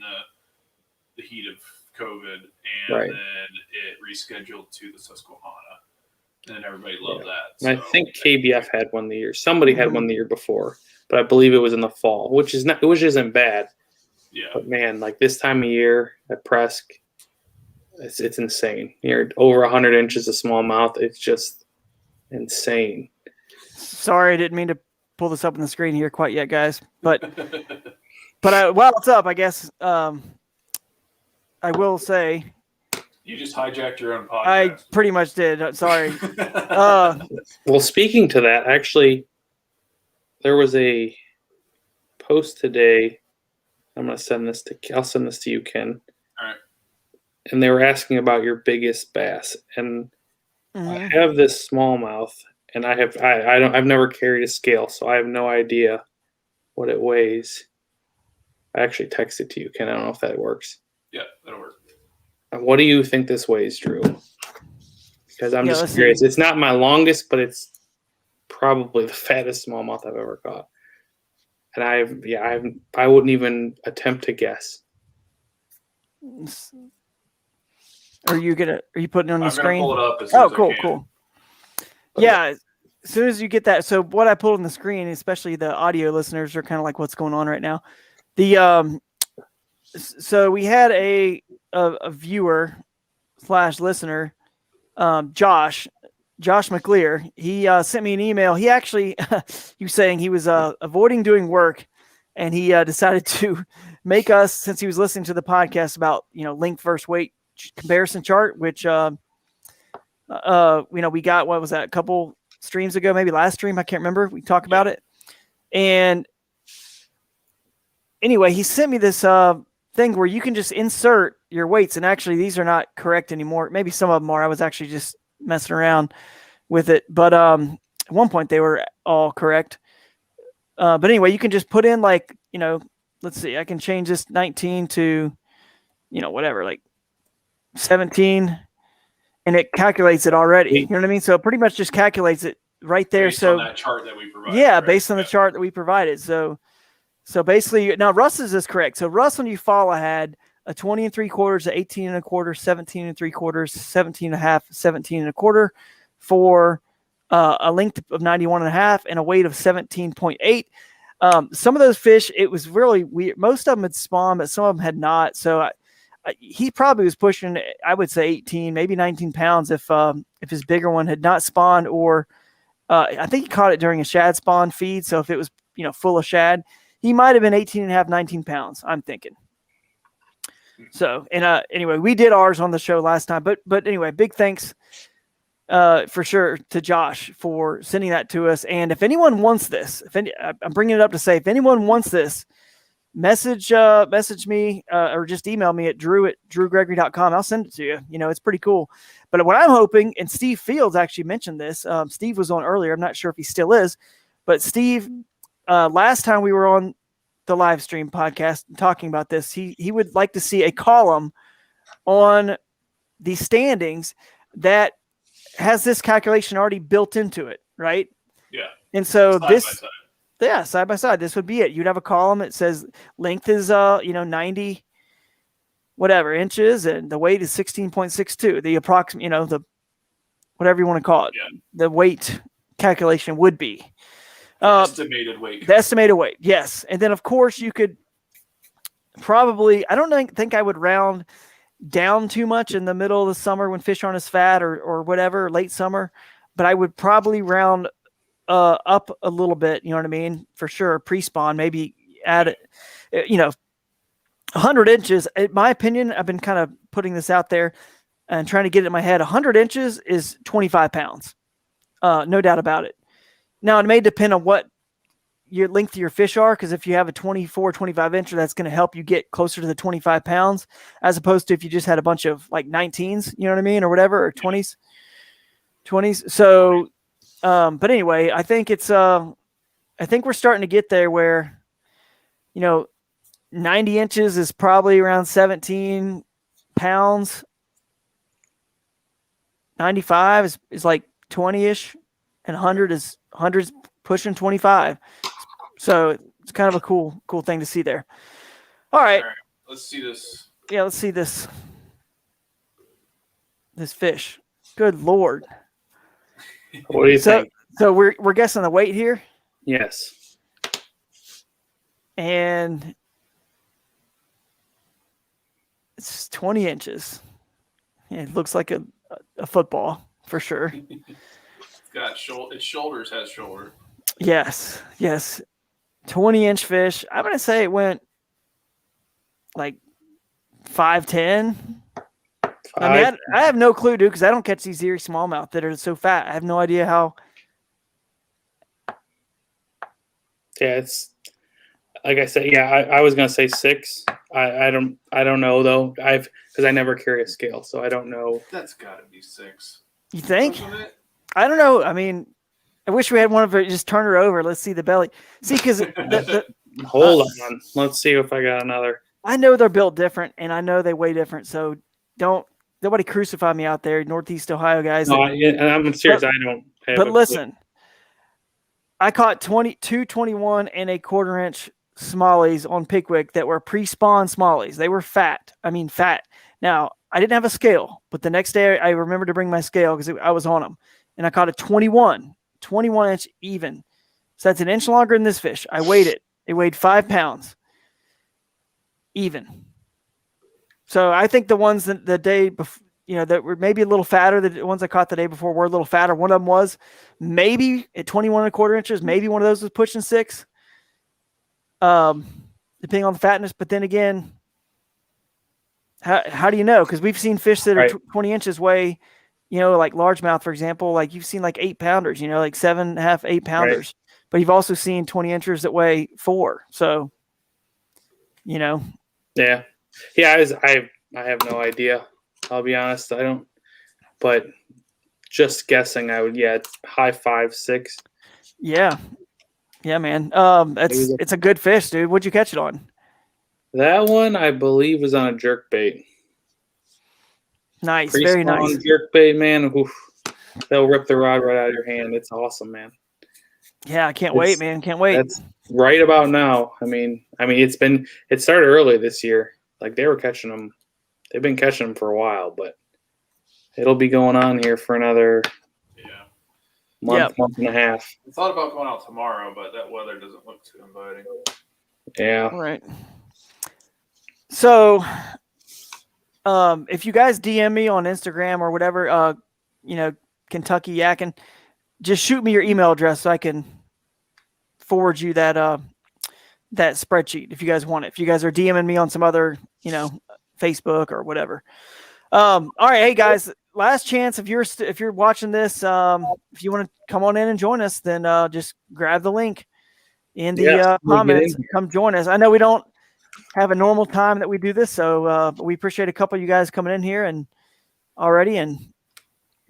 the heat of COVID, and then it rescheduled to the Susquehanna, and everybody loved that. So, and I think KBF had one the year. Somebody had one the year before, but I believe it was in the fall, which isn't bad. Yeah. But man, this time of year at Presque, it's insane. You're over 100 inches of smallmouth. It's just insane. Sorry, I didn't mean to pull this up on the screen here quite yet, guys. But while it's up, I guess I will say you just hijacked your own podcast. I pretty much did. Sorry. Well, speaking to that, actually, there was a post today. I'll send this to you, Ken. All right. And they were asking about your biggest bass, and I have this smallmouth, and I've never carried a scale, so I have no idea what it weighs. I actually texted to you, Ken. I don't know if that works. Yeah, that'll work. What do you think this weighs, Drew? Because I'm just curious. See. It's not my longest, but it's probably the fattest smallmouth I've ever caught. And I wouldn't even attempt to guess. Are you putting it on the screen? I'm gonna pull it up as soon as I can. Cool. Yeah, as soon as you get that. So what I pulled on the screen, especially the audio listeners, are kind of like, what's going on right now. So we had a viewer / listener, Josh McLear. He sent me an email. He actually, he was saying he was avoiding doing work, and he decided to make us, since he was listening to the podcast about, length versus weight comparison chart, which, we got, what was that, a couple streams ago, maybe last stream, I can't remember. We talked about it. And anyway, he sent me this thing where you can just insert your weights. And actually, these are not correct anymore. Maybe some of them are. I was actually just messing around with it. But at one point, they were all correct. But anyway, you can just put in like, let's see, I can change this 19 to, whatever, like 17. And it calculates it already. You know what I mean? So it pretty much just calculates it right there. Based so on that chart that we provided. Yeah, right? based on the chart that we provided. So basically, now Russ's is correct. So Russ on Eufaula had a 20 3/4, a 18 1/4, 17 3/4, 17 1/2, 17 1/4 for a length of 91 1/2 and a weight of 17.8. Some of those fish, it was really weird. Most of them had spawned, but some of them had not. So he probably was pushing, I would say 18, maybe 19 pounds if his bigger one had not spawned, or I think he caught it during a shad spawn feed. So if it was, full of shad, he might have been 18 1/2, 19 pounds, I'm thinking. So, and anyway, we did ours on the show last time, but anyway, big thanks for sure to Josh for sending that to us. And if anyone wants this, I'm bringing it up to say, if anyone wants this, message me or just email me at drew@drewgregory.com. I'll send it to you. It's pretty cool. But what I'm hoping, and Steve Fields actually mentioned this. Steve was on earlier. I'm not sure if he still is, but Steve, last time we were on the live stream podcast talking about this, he would like to see a column on the standings that has this calculation already built into it, right? Yeah. And so Side by side. Yeah, side by side, this would be it. You'd have a column that says length is 90 whatever inches and the weight is 16.62. The approximate, the whatever you want to call it, the weight calculation would be Estimated weight. the estimated weight. Yes, and then of course you could probably, I don't think I would round down too much in the middle of the summer when fish aren't as fat or whatever, late summer, but I would probably round up a little bit, you know what I mean? For sure. Pre-spawn, maybe add it, 100 inches. In my opinion, I've been kind of putting this out there and trying to get it in my head. 100 inches is 25 pounds. No doubt about it. Now it may depend on what your length of your fish are. Cause if you have a 24, 25 incher, that's going to help you get closer to the 25 pounds as opposed to if you just had a bunch of like 19s, you know what I mean? Or whatever, or 20s. So, but anyway, I think I think we're starting to get there where, 90 inches is probably around 17 pounds. 95 is like 20-ish, and 100's pushing 25. So it's kind of a cool thing to see there. All right. Let's see this. Yeah, let's see this fish. Good Lord. What do you think? So we're guessing the weight here, Yes. and it's 20 inches. Yeah, it looks like a football for sure. It's got its shoulders has shoulder. Yes. 20-inch fish. I'm going to say it went like 5'10". I mean, I have no clue, dude, because I don't catch these Erie smallmouth that are so fat. I have no idea how. Yeah, it's like I said. Yeah, I was gonna say 6. I don't know though. Because I never carry a scale, so I don't know. That's got to be 6. You think? Wasn't it? I don't know. I mean, I wish we had one of it. Just turn her over. Let's see the belly. See, because Hold on. Let's see if I got another. I know they're built different, and I know they weigh different. So nobody crucify me out there, Northeast Ohio guys. No, I'm serious. I don't. But listen, I caught 21 and a 1/4 inch smallies on Pickwick that were pre-spawn smallies. They were fat. I mean, fat. Now, I didn't have a scale, but the next day I remembered to bring my scale because I was on them. And I caught a 21 inch even. So that's an inch longer than this fish. I weighed it. It weighed 5 pounds. Even. So I think the ones that the day before, that were maybe a little fatter, the ones I caught the day before were a little fatter. One of them was maybe at 21 1/4 inches. Maybe one of those was pushing 6. depending on the fatness. But then again, how do you know? Because we've seen fish that are 20 inches weigh, like largemouth, for example, like you've seen like 8 pounders, like 7.5, 8 pounders, but you've also seen 20 inches that weigh 4. So, Yeah. I have no idea. I'll be honest. I don't, but just guessing, I would, it's high 5, 6. Yeah. Yeah, man. It's a good fish, dude. What'd you catch it on? That one, I believe, was on a jerk bait. Nice, Pretty very strong nice. jerk bait, man. Oof. They'll rip the rod right out of your hand. It's awesome, man. Yeah, I can't wait, man. Can't wait. That's right about now. I mean, it started early this year. Like they were catching them. They've been catching them for a while, but it'll be going on here for another month and a half. I thought about going out tomorrow, but that weather doesn't look too inviting. Yeah. All right. So, if you guys DM me on Instagram or whatever, Kentucky Yakking, just shoot me your email address so I can forward you that that spreadsheet if you guys want it. If you guys are DMing me on some other, Facebook or whatever. All right, hey guys, last chance if you're watching this, if you want to come on in and join us, then just grab the link in the comments and come join us. I know we don't have a normal time that we do this, so but we appreciate a couple of you guys coming in here and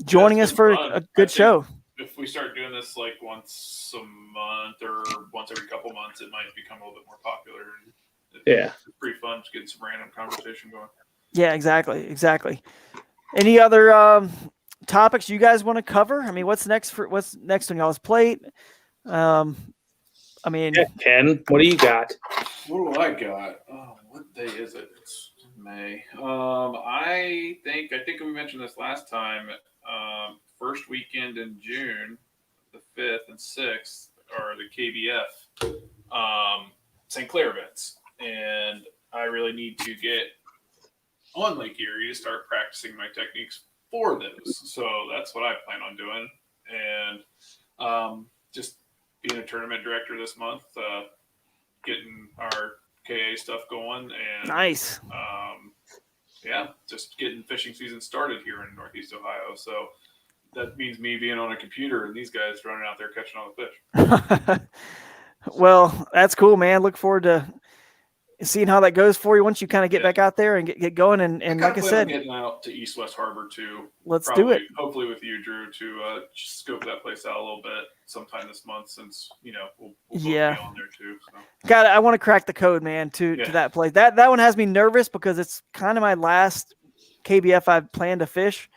joining us for a good show. If we start doing this like once a month or once every couple months, it might become a little bit more popular. It's pretty fun to get some random conversation going. Yeah, exactly. Any other topics you guys want to cover? I mean, what's next on y'all's plate? Ken, what do you got? What do I got? Oh, what day is it? It's May. I think we mentioned this last time. First weekend in June, the 5th and 6th are the KBF St. Clair events, and I really need to get on Lake Erie to start practicing my techniques for those. So that's what I plan on doing, and just being a tournament director this month, getting our KA stuff going, and nice. Just getting fishing season started here in Northeast Ohio. So that means me being on a computer and these guys running out there catching all the fish. Well, that's cool, man. Look forward to seeing how that goes for you once you kind of get back out there and get going. And like I said, getting out to East West Harbor too. Let's do it. Hopefully with you, Drew, to scope that place out a little bit sometime this month, since we'll be on there too. So. I want to crack the code, man, to that place. That one has me nervous because it's kind of my last KBF I plan to fish,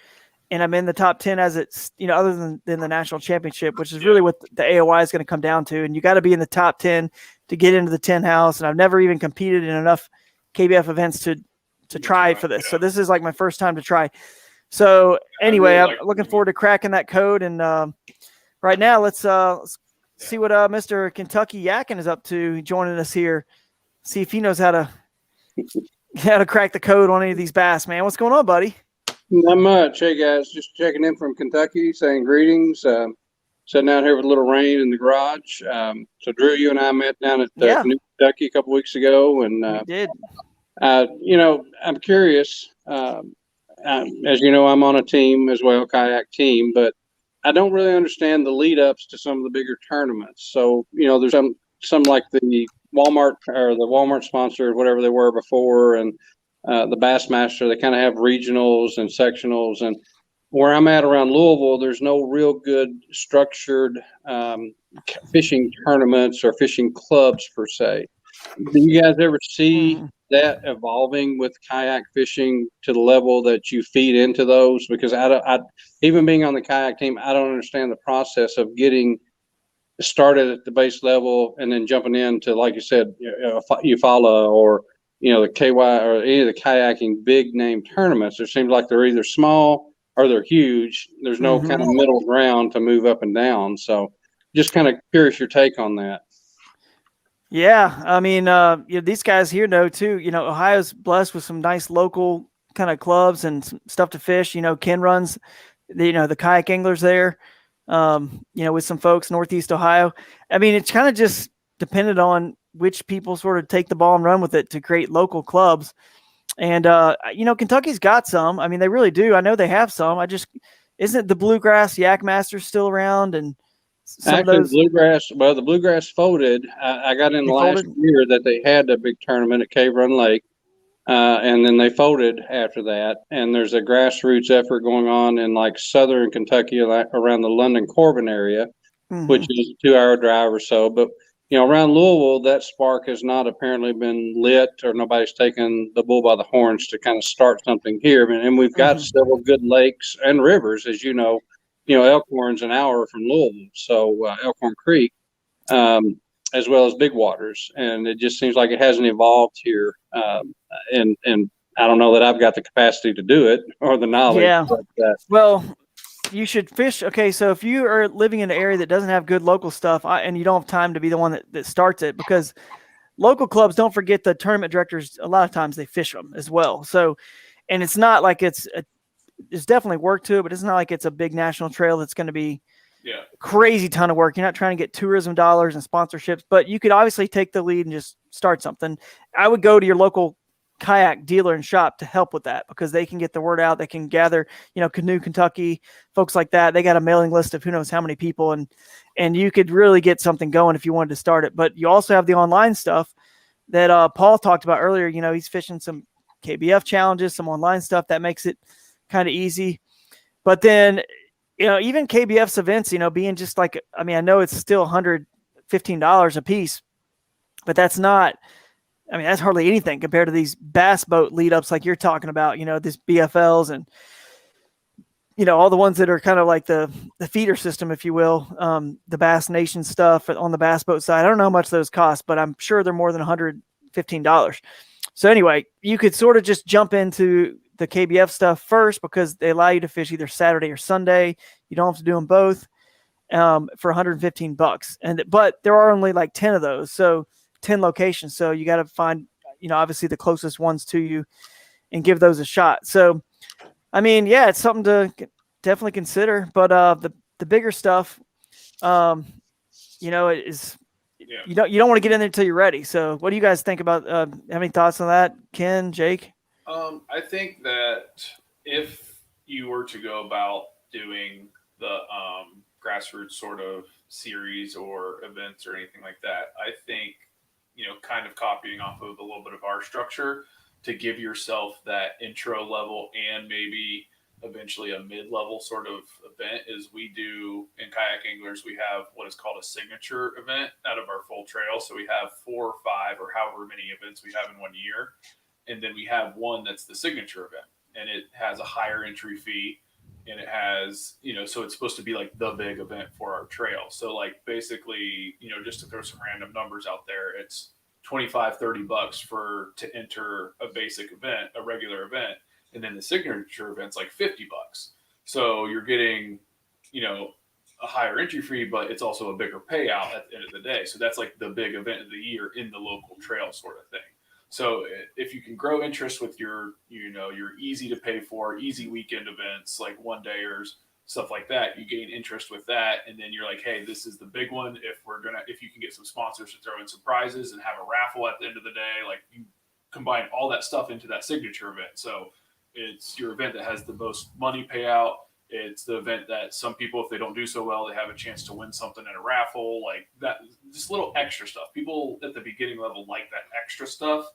and I'm in the top 10 as it's other than the national championship, which is really what the AOI is going to come down to. And you got to be in the top 10 to get into the 10 house. And I've never even competed in enough KBF events to try for this. So this is like my first time to try. So anyway, I'm looking forward to cracking that code. And right now, let's see what Mr. Kentucky Yakking is up to, joining us here. See if he knows how to crack the code on any of these bass, man. What's going on, buddy? Not much. Hey guys, just checking in from Kentucky, saying greetings. Sitting out here with a little rain in the garage. So Drew, you and I met down at Kentucky a couple weeks ago, and we did. I'm curious. As you know, I'm on a team as well, kayak team, but I don't really understand the lead ups to some of the bigger tournaments. So there's some like the Walmart or the Walmart sponsored, whatever they were before, and the Bassmaster, they kind of have regionals and sectionals. And where I'm at around Louisville, there's no real good structured fishing tournaments or fishing clubs per se. Do you guys ever see that evolving with kayak fishing to the level that you feed into those? Because I even being on the kayak team, I don't understand the process of getting started at the base level and then jumping into, like you said, Eufaula or the KY or any of the kayaking big name tournaments. It seems like they're either small or they're huge. There's no kind of middle ground to move up and down. So just kind of curious your take on that. Yeah. I mean, these guys here know too, Ohio's blessed with some nice local kind of clubs and some stuff to fish. Ken runs the kayak anglers there, with some folks Northeast Ohio. I mean, it's kind of just dependent on which people sort of take the ball and run with it to create local clubs. And Kentucky's got some. I mean, they really do. I know they have some. Isn't the Bluegrass Yak Masters still around? And some Actually, of those the Bluegrass folded. I got in They last folded? year that they had a big tournament at Cave Run Lake, and then they folded after that. And there's a grassroots effort going on in like southern Kentucky around the London Corbin area, which is a 2-hour drive or so. But around Louisville, that spark has not apparently been lit, or nobody's taken the bull by the horns to kind of start something here. And we've got several good lakes and rivers, as you know. Elkhorn's an hour from Louisville, so Elkhorn Creek, as well as Big Waters, and it just seems like it hasn't evolved here. And I don't know that I've got the capacity to do it or the knowledge. Yeah. But, Well, you should fish. Okay, so if you are living in an area that doesn't have good local stuff, and you don't have time to be the one that starts it, because local clubs, don't forget the tournament directors, a lot of times they fish them as well. So, and it's not like there's definitely work to it, but it's not like it's a big national trail that's going to be crazy ton of work. You're not trying to get tourism dollars and sponsorships, but you could obviously take the lead and just start something. I would go to your local kayak dealer and shop to help with that, because they can get the word out. They can gather, Canoe Kentucky, folks like that. They got a mailing list of who knows how many people, and you could really get something going if you wanted to start it. But you also have the online stuff that Paul talked about earlier. He's fishing some KBF challenges, some online stuff that makes it kind of easy. But then, even KBF's events, being just like, I mean, I know it's still $115 a piece, but that's hardly anything compared to these bass boat lead ups like you're talking about, this BFLs and, all the ones that are kind of like the feeder system, if you will, the Bass Nation stuff on the bass boat side. I don't know how much those cost, but I'm sure they're more than $115. So anyway, you could sort of just jump into the KBF stuff first, because they allow you to fish either Saturday or Sunday. You don't have to do them both for $115. But there are only like 10 of those. So 10 locations. So you got to find, obviously the closest ones to you and give those a shot. So, I mean, yeah, it's something to definitely consider, but the bigger stuff, it is, you don't want to get in there until you're ready. So what do you guys think about, have any thoughts on that? Ken, Jake? I think that if you were to go about doing the grassroots sort of series or events or anything like that, I think, kind of copying off of a little bit of our structure to give yourself that intro level and maybe eventually a mid-level sort of event is we do in Kayak Anglers, we have what is called a signature event out of our full trail. So we have 4 or 5 or however many events we have in one year. And then we have one that's the signature event, and it has a higher entry fee, and it has, so it's supposed to be like the big event for our trail. So like basically, just to throw some random numbers out there, it's $25-$30 to enter a basic event, a regular event. And then the signature event's like $50. So you're getting, a higher entry fee, but it's also a bigger payout at the end of the day. So that's like the big event of the year in the local trail sort of thing. So if you can grow interest with your easy to pay for, easy weekend events like one dayers, stuff like that, you gain interest with that. And then you're like, hey, this is the big one. If you can get some sponsors to throw in some prizes and have a raffle at the end of the day, like you combine all that stuff into that signature event. So it's your event that has the most money payout. It's the event that some people, if they don't do so well, they have a chance to win something in a raffle, like that, just little extra stuff. People at the beginning level like that extra stuff,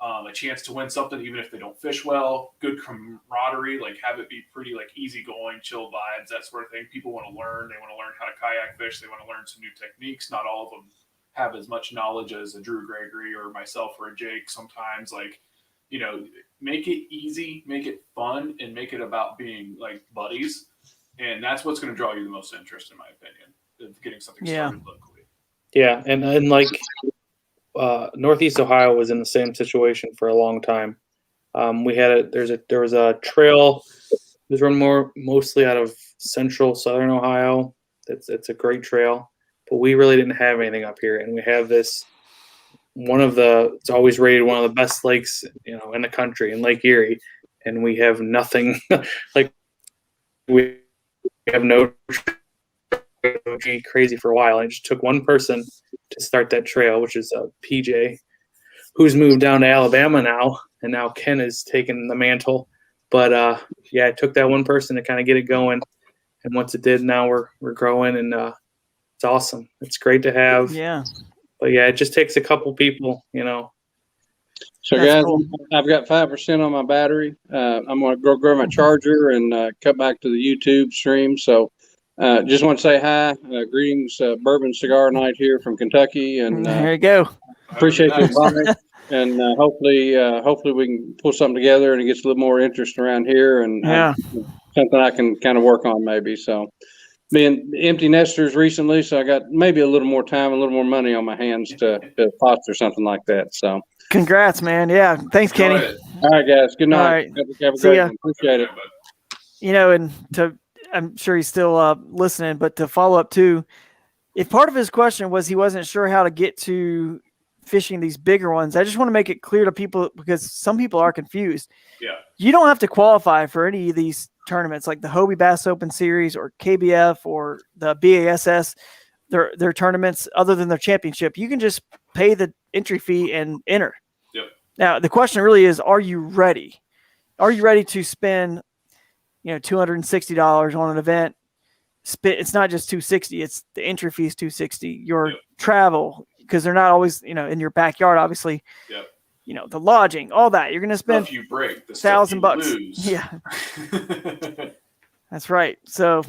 a chance to win something, even if they don't fish well, good camaraderie, like have it be pretty like easygoing, chill vibes, that sort of thing. People want to learn. They want to learn how to kayak fish. They want to learn some new techniques. Not all of them have as much knowledge as a Drew Gregory or myself or a Jake sometimes. Like, make it easy, make it fun, and make it about being like buddies. And that's what's going to draw you the most interest, in my opinion, of getting something started locally. Yeah, and like Northeast Ohio was in the same situation for a long time. There was a trail that was run mostly out of central southern Ohio. It's a great trail, but we really didn't have anything up here, and we have this. It's always rated one of the best lakes, in the country, in Lake Erie, and we have nothing. Like we have no be crazy for a while. I just took one person to start that trail, which is PJ, who's moved down to Alabama now, and now Ken has taken the mantle. But I took that one person to kind of get it going, and once it did, now we're growing, and it's awesome. It's great to have. Yeah. But it just takes a couple people, So That's guys, cool. I've got 5% on my battery. I'm going to go grab my charger and cut back to the YouTube stream. So just want to say hi. Greetings, Bourbon Cigar Night here from Kentucky, and There you go. appreciate the Nice. invite. And hopefully we can pull something together and it gets a little more interest around here, and Yeah. something I can kind of work on maybe. So being empty nesters recently, so I got maybe a little more time, a little more money on my hands to foster something like that. So Congrats, man. Yeah. Thanks, Kenny. Enjoy it. all right, guys. Good night. All right. Have a See great ya. one. Appreciate it. And I'm sure he's still listening, but to follow up too, if part of his question was he wasn't sure how to get to fishing these bigger ones, I just want to make it clear to people, because some people are confused. Yeah. You don't have to qualify for any of these tournaments like the Hobie Bass Open Series or KBF or the B.A.S.S, their tournaments other than their championship. You can just pay the entry fee and enter. Yep. Now, the question really is, are you ready? Are you ready to spend, $260 on an event? It's not just $260, it's the entry fee is $260. Your travel, because they're not always, in your backyard, obviously. Yep. The lodging, all that. You're going to spend Stuff you break, the $1,000. lose. Yeah, that's right. So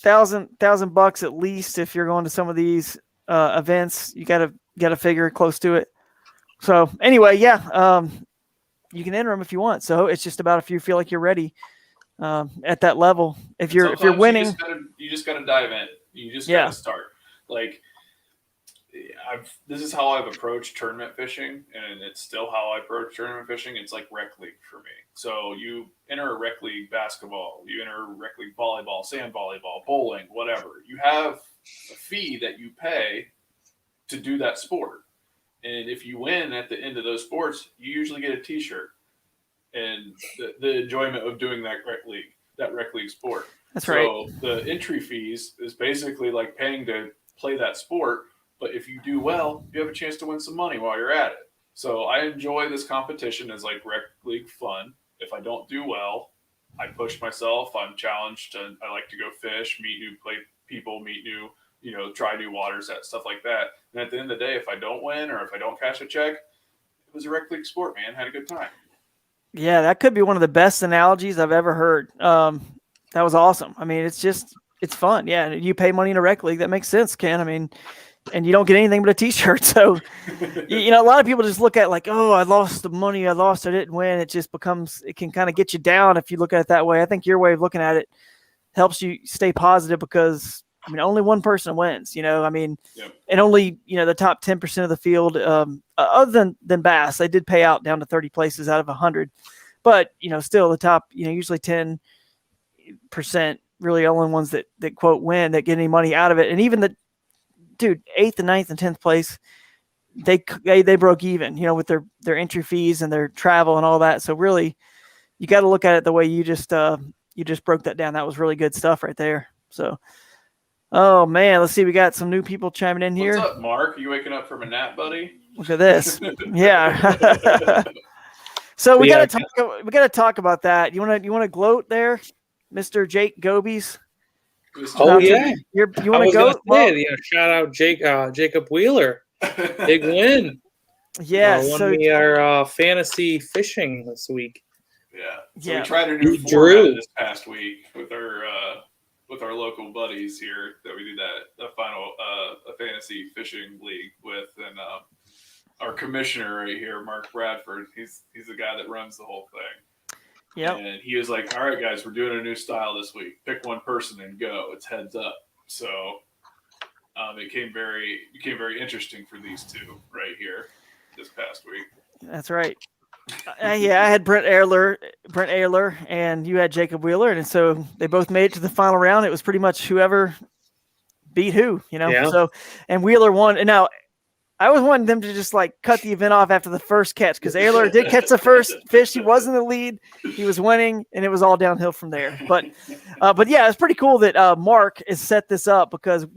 $1,000 at least if you're going to some of these events. You gotta figure close to it. So anyway, you can enter them if you want. So it's just about if you feel like you're ready at that level. If you're winning, you just gotta dive in. You just Yeah. gotta start. Like this is how I've approached tournament fishing, and it's still how I approach tournament fishing. It's like rec league for me. So you enter a rec league basketball, you enter a rec league volleyball, sand volleyball, bowling, whatever. You have a fee that you pay to do that sport. And if you win at the end of those sports, you usually get a T-shirt and the enjoyment of doing that rec league sport. that's right. So the entry fees is basically like paying to play that sport. But if you do well, you have a chance to win some money while you're at it. So I enjoy this competition as like rec league fun. If I don't do well, I push myself. I'm challenged. And I like to go fish, meet new people, meet new, try new waters, stuff like that. And at the end of the day, if I don't win or if I don't cash a check, it was a rec league sport, man. Had a good time. Yeah, that could be one of the best analogies I've ever heard. That was awesome. I mean, it's fun. Yeah, you pay money in a rec league. That makes sense, Ken. I mean, and you don't get anything but a T-shirt. So, a lot of people just look at like, oh, I lost the money. I didn't win. It can kind of get you down if you look at it that way. I think your way of looking at it helps you stay positive because, only one person wins, Yep. And only, the top 10% of the field, other than bass, they did pay out down to 30 places out of 100. But, still the top, usually 10% really only ones that quote win, that get any money out of it. And even 8th and 9th and 10th place, they broke even, with their entry fees and their travel and all that. So really, you got to look at it the way you just broke that down. That was really good stuff right there. So, oh man, let's see. We got some new people chiming in here. What's up, Mark? Are you waking up from a nap, buddy? Look at this. Yeah. So we got to talk about that. You want to gloat there, Mr. Jake Gobies? Oh yeah, you want to go? Shout out Jacob Wheeler, big win. Yeah, won me our fantasy fishing this week. Yeah, so we tried a new Drew format this past week with our local buddies here that we did the final a fantasy fishing league with, and our commissioner right here, Mark Bradford. He's the guy that runs the whole thing. Yeah. And he was like, all right, guys, we're doing a new style this week. Pick one person and go. It's heads up. So it became very interesting for these two right here this past week. That's right. I had Brent Ayler, and you had Jacob Wheeler. And so they both made it to the final round. It was pretty much whoever beat who, Yeah. So, and Wheeler won. And now I was wanting them to just like cut the event off after the first catch because Ayler did catch the first fish. He was in the lead. He was winning, and it was all downhill from there. But yeah, it's pretty cool that Mark has set this up because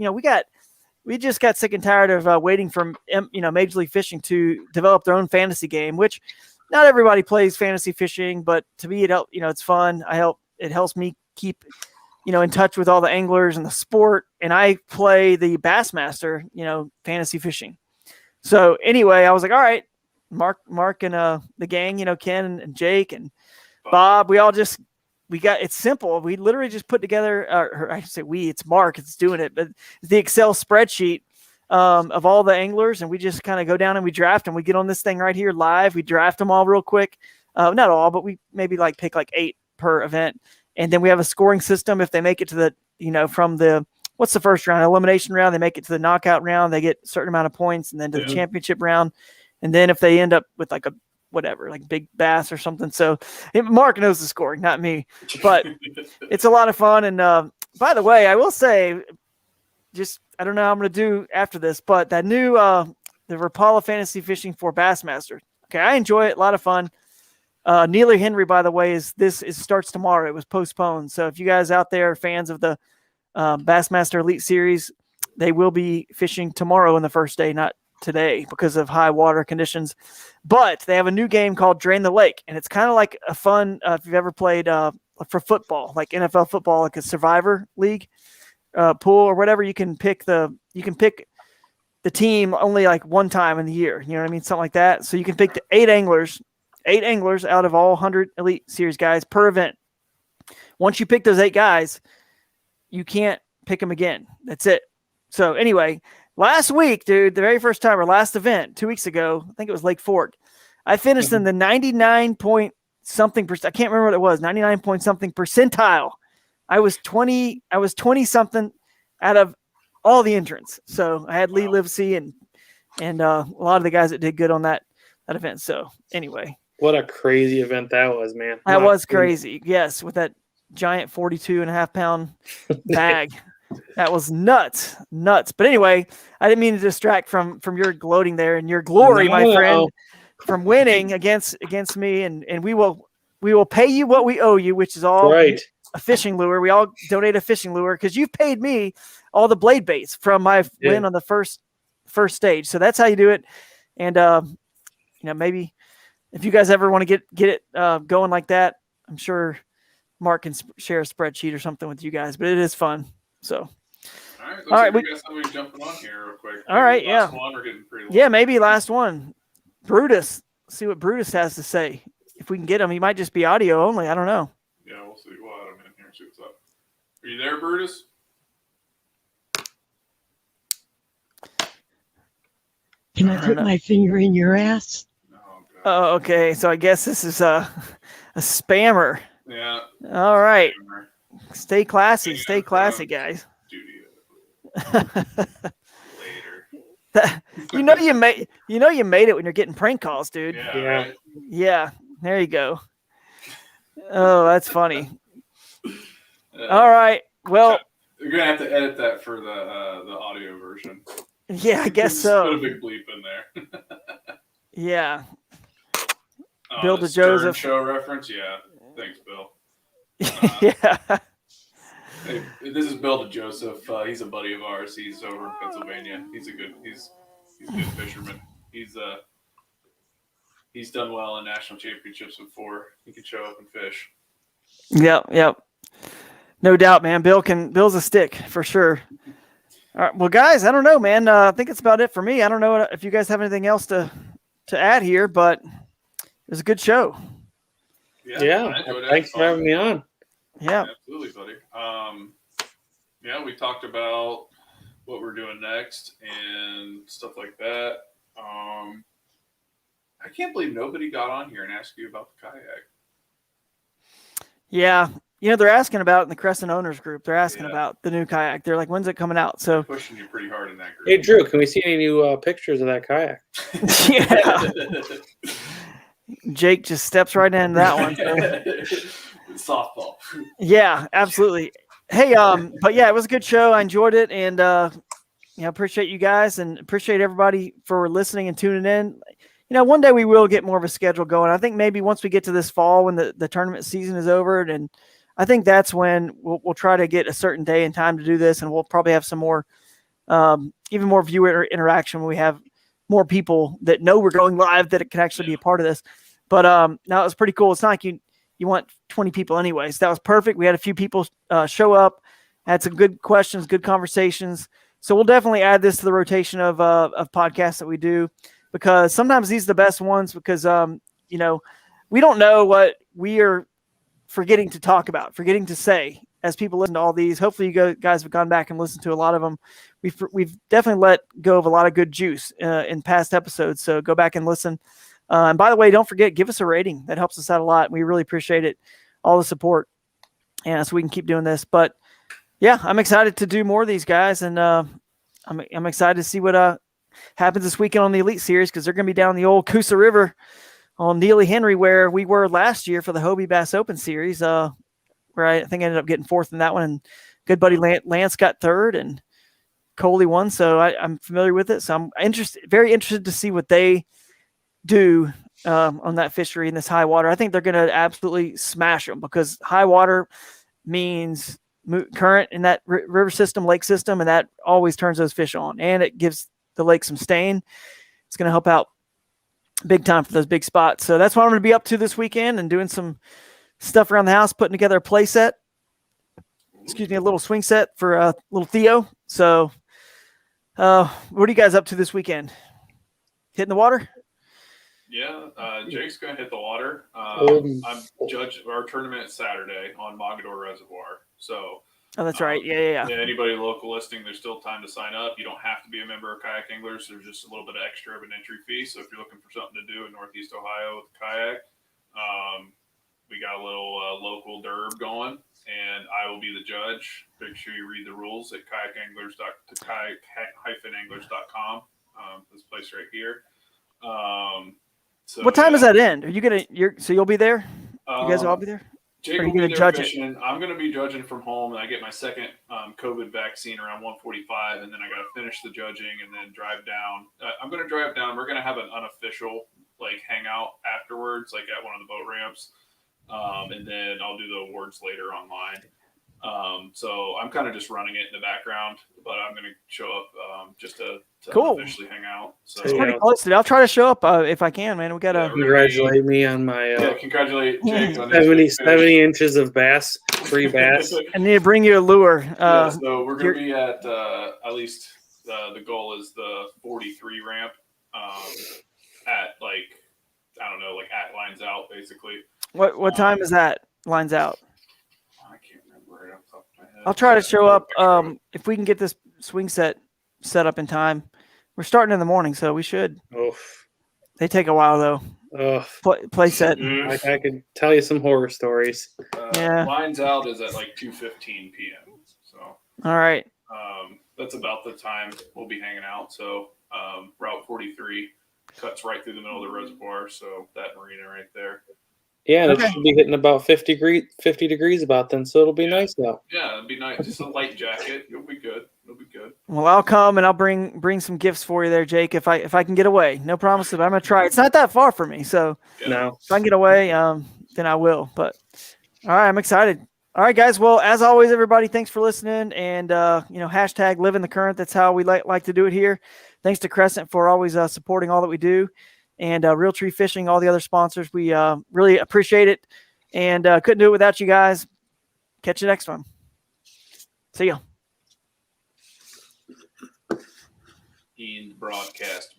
we just got sick and tired of waiting for Major League Fishing to develop their own fantasy game, which not everybody plays fantasy fishing, but to me, it's fun. It helps me keep in touch with all the anglers and the sport, and I play the Bassmaster, fantasy fishing. So anyway, I was like, all right, Mark and the gang, Ken and Jake and Bob, it's simple. We literally just put together, or I should say it's Mark, it's doing it, but it's the Excel spreadsheet of all the anglers, and we just kind of go down and we draft them. We get on this thing right here live. We draft them all real quick. Not all, but we maybe pick 8 per event. And then we have a scoring system. If they make it to the, from the, what's the first round? Elimination round. They make it to the knockout round. They get a certain amount of points, and then to the championship round. And then if they end up with like big bass or something. So Mark knows the scoring, not me, but it's a lot of fun. And by the way, I will say, I don't know how I'm going to do after this, but that new, the Rapala Fantasy Fishing for Bassmaster. Okay. I enjoy it. A lot of fun. Neely Henry, by the way, starts tomorrow. It was postponed. So if you guys out there are fans of the Bassmaster Elite Series, they will be fishing tomorrow in the first day, not today because of high water conditions. But they have a new game called Drain the Lake, and it's kind of like a fun, if you've ever played for football, like NFL football, like a Survivor League pool or whatever. You can pick the team only like one time in the year. You know what I mean? Something like that. So you can pick the 8 anglers out of all 100 Elite Series guys per event. Once you pick those 8 guys, you can't pick them again. That's it. So anyway, last week, dude, the very first time or last event 2 weeks ago, I think it was Lake Fork. I finished in the 99 point something percent. I can't remember what it was. 99 point something percentile. I was 20 something out of all the entrants. So I had Lee Livesey and a lot of the guys that did good on that event. So anyway. What a crazy event that was, man. That was crazy. Yes. With that giant 42.5 pound bag. That was nuts. But anyway, I didn't mean to distract from your gloating there and your glory, my friend, from winning against me. And we will pay you what we owe you, which is all right. A fishing lure. We all donate a fishing lure because you've paid me all the blade baits from my win on the first stage. So that's how you do it. And maybe if you guys ever want to get it going like that, I'm sure Mark can share a spreadsheet or something with you guys. But it is fun. So, all right. We got somebody jumping on here real quick. All right, last one, we're getting pretty long. Yeah, maybe last one. Brutus. See what Brutus has to say. If we can get him, he might just be audio only. I don't know. Yeah, we'll see. We'll add him in here and see what's up. Are you there, Brutus? Can I put my finger in your ass? Oh, okay. So I guess this is a spammer. Yeah. All right. Spammer. Stay classy. Stay classy, guys. Later. You made it when you're getting prank calls, dude. Yeah. Right? Yeah. There you go. Oh, that's funny. All right. Well, you're gonna have to edit that for the audio version. Yeah, I guess so. Put a big bleep in there. Yeah. Bill to Joseph show reference. Yeah. Thanks, Bill. Yeah. Hey, this is Bill to Joseph. He's a buddy of ours. He's over in Pennsylvania. He's a good fisherman. He's done well in national championships before. He can show up and fish. Yep. No doubt, man. Bill's a stick for sure. All right. Well, guys, I don't know, man. I think it's about it for me. I don't know if you guys have anything else to add here, but it was a good show. Yeah. Thanks for having me on. Yeah. Absolutely, buddy. We talked about what we're doing next and stuff like that. I can't believe nobody got on here and asked you about the kayak. Yeah. They're asking about it in the Crescent Owners group. They're asking about the new kayak. They're like, when's it coming out? So they're pushing you pretty hard in that group. Hey, Drew, can we see any new pictures of that kayak? Yeah. Jake just steps right into that one. Softball. Yeah, absolutely. Hey, but yeah, it was a good show. I enjoyed it. And appreciate you guys and appreciate everybody for listening and tuning in. One day we will get more of a schedule going. I think maybe once we get to this fall when the tournament season is over, and I think that's when we'll try to get a certain day and time to do this, and we'll probably have some more, even more viewer interaction when we have more people that know we're going live that it can actually be a part of this. But no, it was pretty cool. It's not like you want 20 people anyways. That was perfect. We had a few people show up, had some good questions, good conversations. So we'll definitely add this to the rotation of podcasts that we do, because sometimes these are the best ones because, we don't know what we are forgetting to talk about, forgetting to say as people listen to all these. Hopefully you guys have gone back and listened to a lot of them. We've definitely let go of a lot of good juice in past episodes. So go back and listen. And by the way, don't forget, give us a rating. That helps us out a lot. We really appreciate it. All the support. And so we can keep doing this, but yeah, I'm excited to do more of these guys. And I'm excited to see what happens this weekend on the Elite Series, because they're going to be down the old Coosa River on Neely Henry, where we were last year for the Hobie Bass Open Series, where I think I ended up getting fourth in that one. And good buddy Lance got third and Coley won. So I'm familiar with it. So I'm very interested to see what they do on that fishery in this high water. I think they're going to absolutely smash them, because high water means current in that river system, lake system, and that always turns those fish on, and it gives the lake some stain. It's going to help out big time for those big spots. So that's what I'm going to be up to this weekend, and doing some stuff around the house, putting together a play set. A little swing set for little Theo. So what are you guys up to this weekend? Hitting the water? Yeah, Jake's going to hit the water. I'm judging our tournament Saturday on Mogador Reservoir. So, that's right. Yeah. Anybody local listening, there's still time to sign up. You don't have to be a member of Kayak Anglers. There's just a little bit extra of an entry fee. So if you're looking for something to do in Northeast Ohio with kayak, we got a little local derb going, and I will be the judge. Make sure you read the rules at kayak-anglers.com. This place right here. So, what time does that end? Are you so you'll be there? You guys will all be there? Jake will be there fishing. I'm going to be judging from home, and I get my second COVID vaccine around 1:45, and then I got to finish the judging and then drive down. I'm going to drive down. We're going to have an unofficial hangout afterwards, at one of the boat ramps, and then I'll do the awards later online. So I'm kind of just running it in the background, but I'm going to show up just to cool. officially hang out. So it's pretty close. I'll try to show up if I can, man. We got to congratulate me on my congratulate Jake on 70 inches of bass, free bass. I need to bring you a lure. So we're going to be at least the goal is the 43 ramp at I don't know, at lines out basically. What time is that lines out? I can't remember right off the top of my head. I'll try to show up if we can get this swing set up in time. We're starting in the morning, so we should. Oof. They take a while though. Play set. I could tell you some horror stories. Lines out is at 2:15 p.m. So all right. That's about the time we'll be hanging out. So Route 43 cuts right through the middle of the reservoir. So that marina right there. Yeah, and it should be hitting about 50 degrees about then, so it'll be nice though. Yeah, it'll be nice. Just a light jacket. You'll be good. It'll be good. Well, I'll come and I'll bring some gifts for you there, Jake. If I can get away, no promises, but I'm gonna try. It's not that far for me, so no. If I can get away, then I will. But all right, I'm excited. All right, guys. Well, as always, everybody, thanks for listening, and hashtag live in the current. That's how we like to do it here. Thanks to Crescent for always supporting all that we do. And Real Tree Fishing, all the other sponsors. We really appreciate it, and couldn't do it without you guys. Catch you next one. See ya. In broadcast.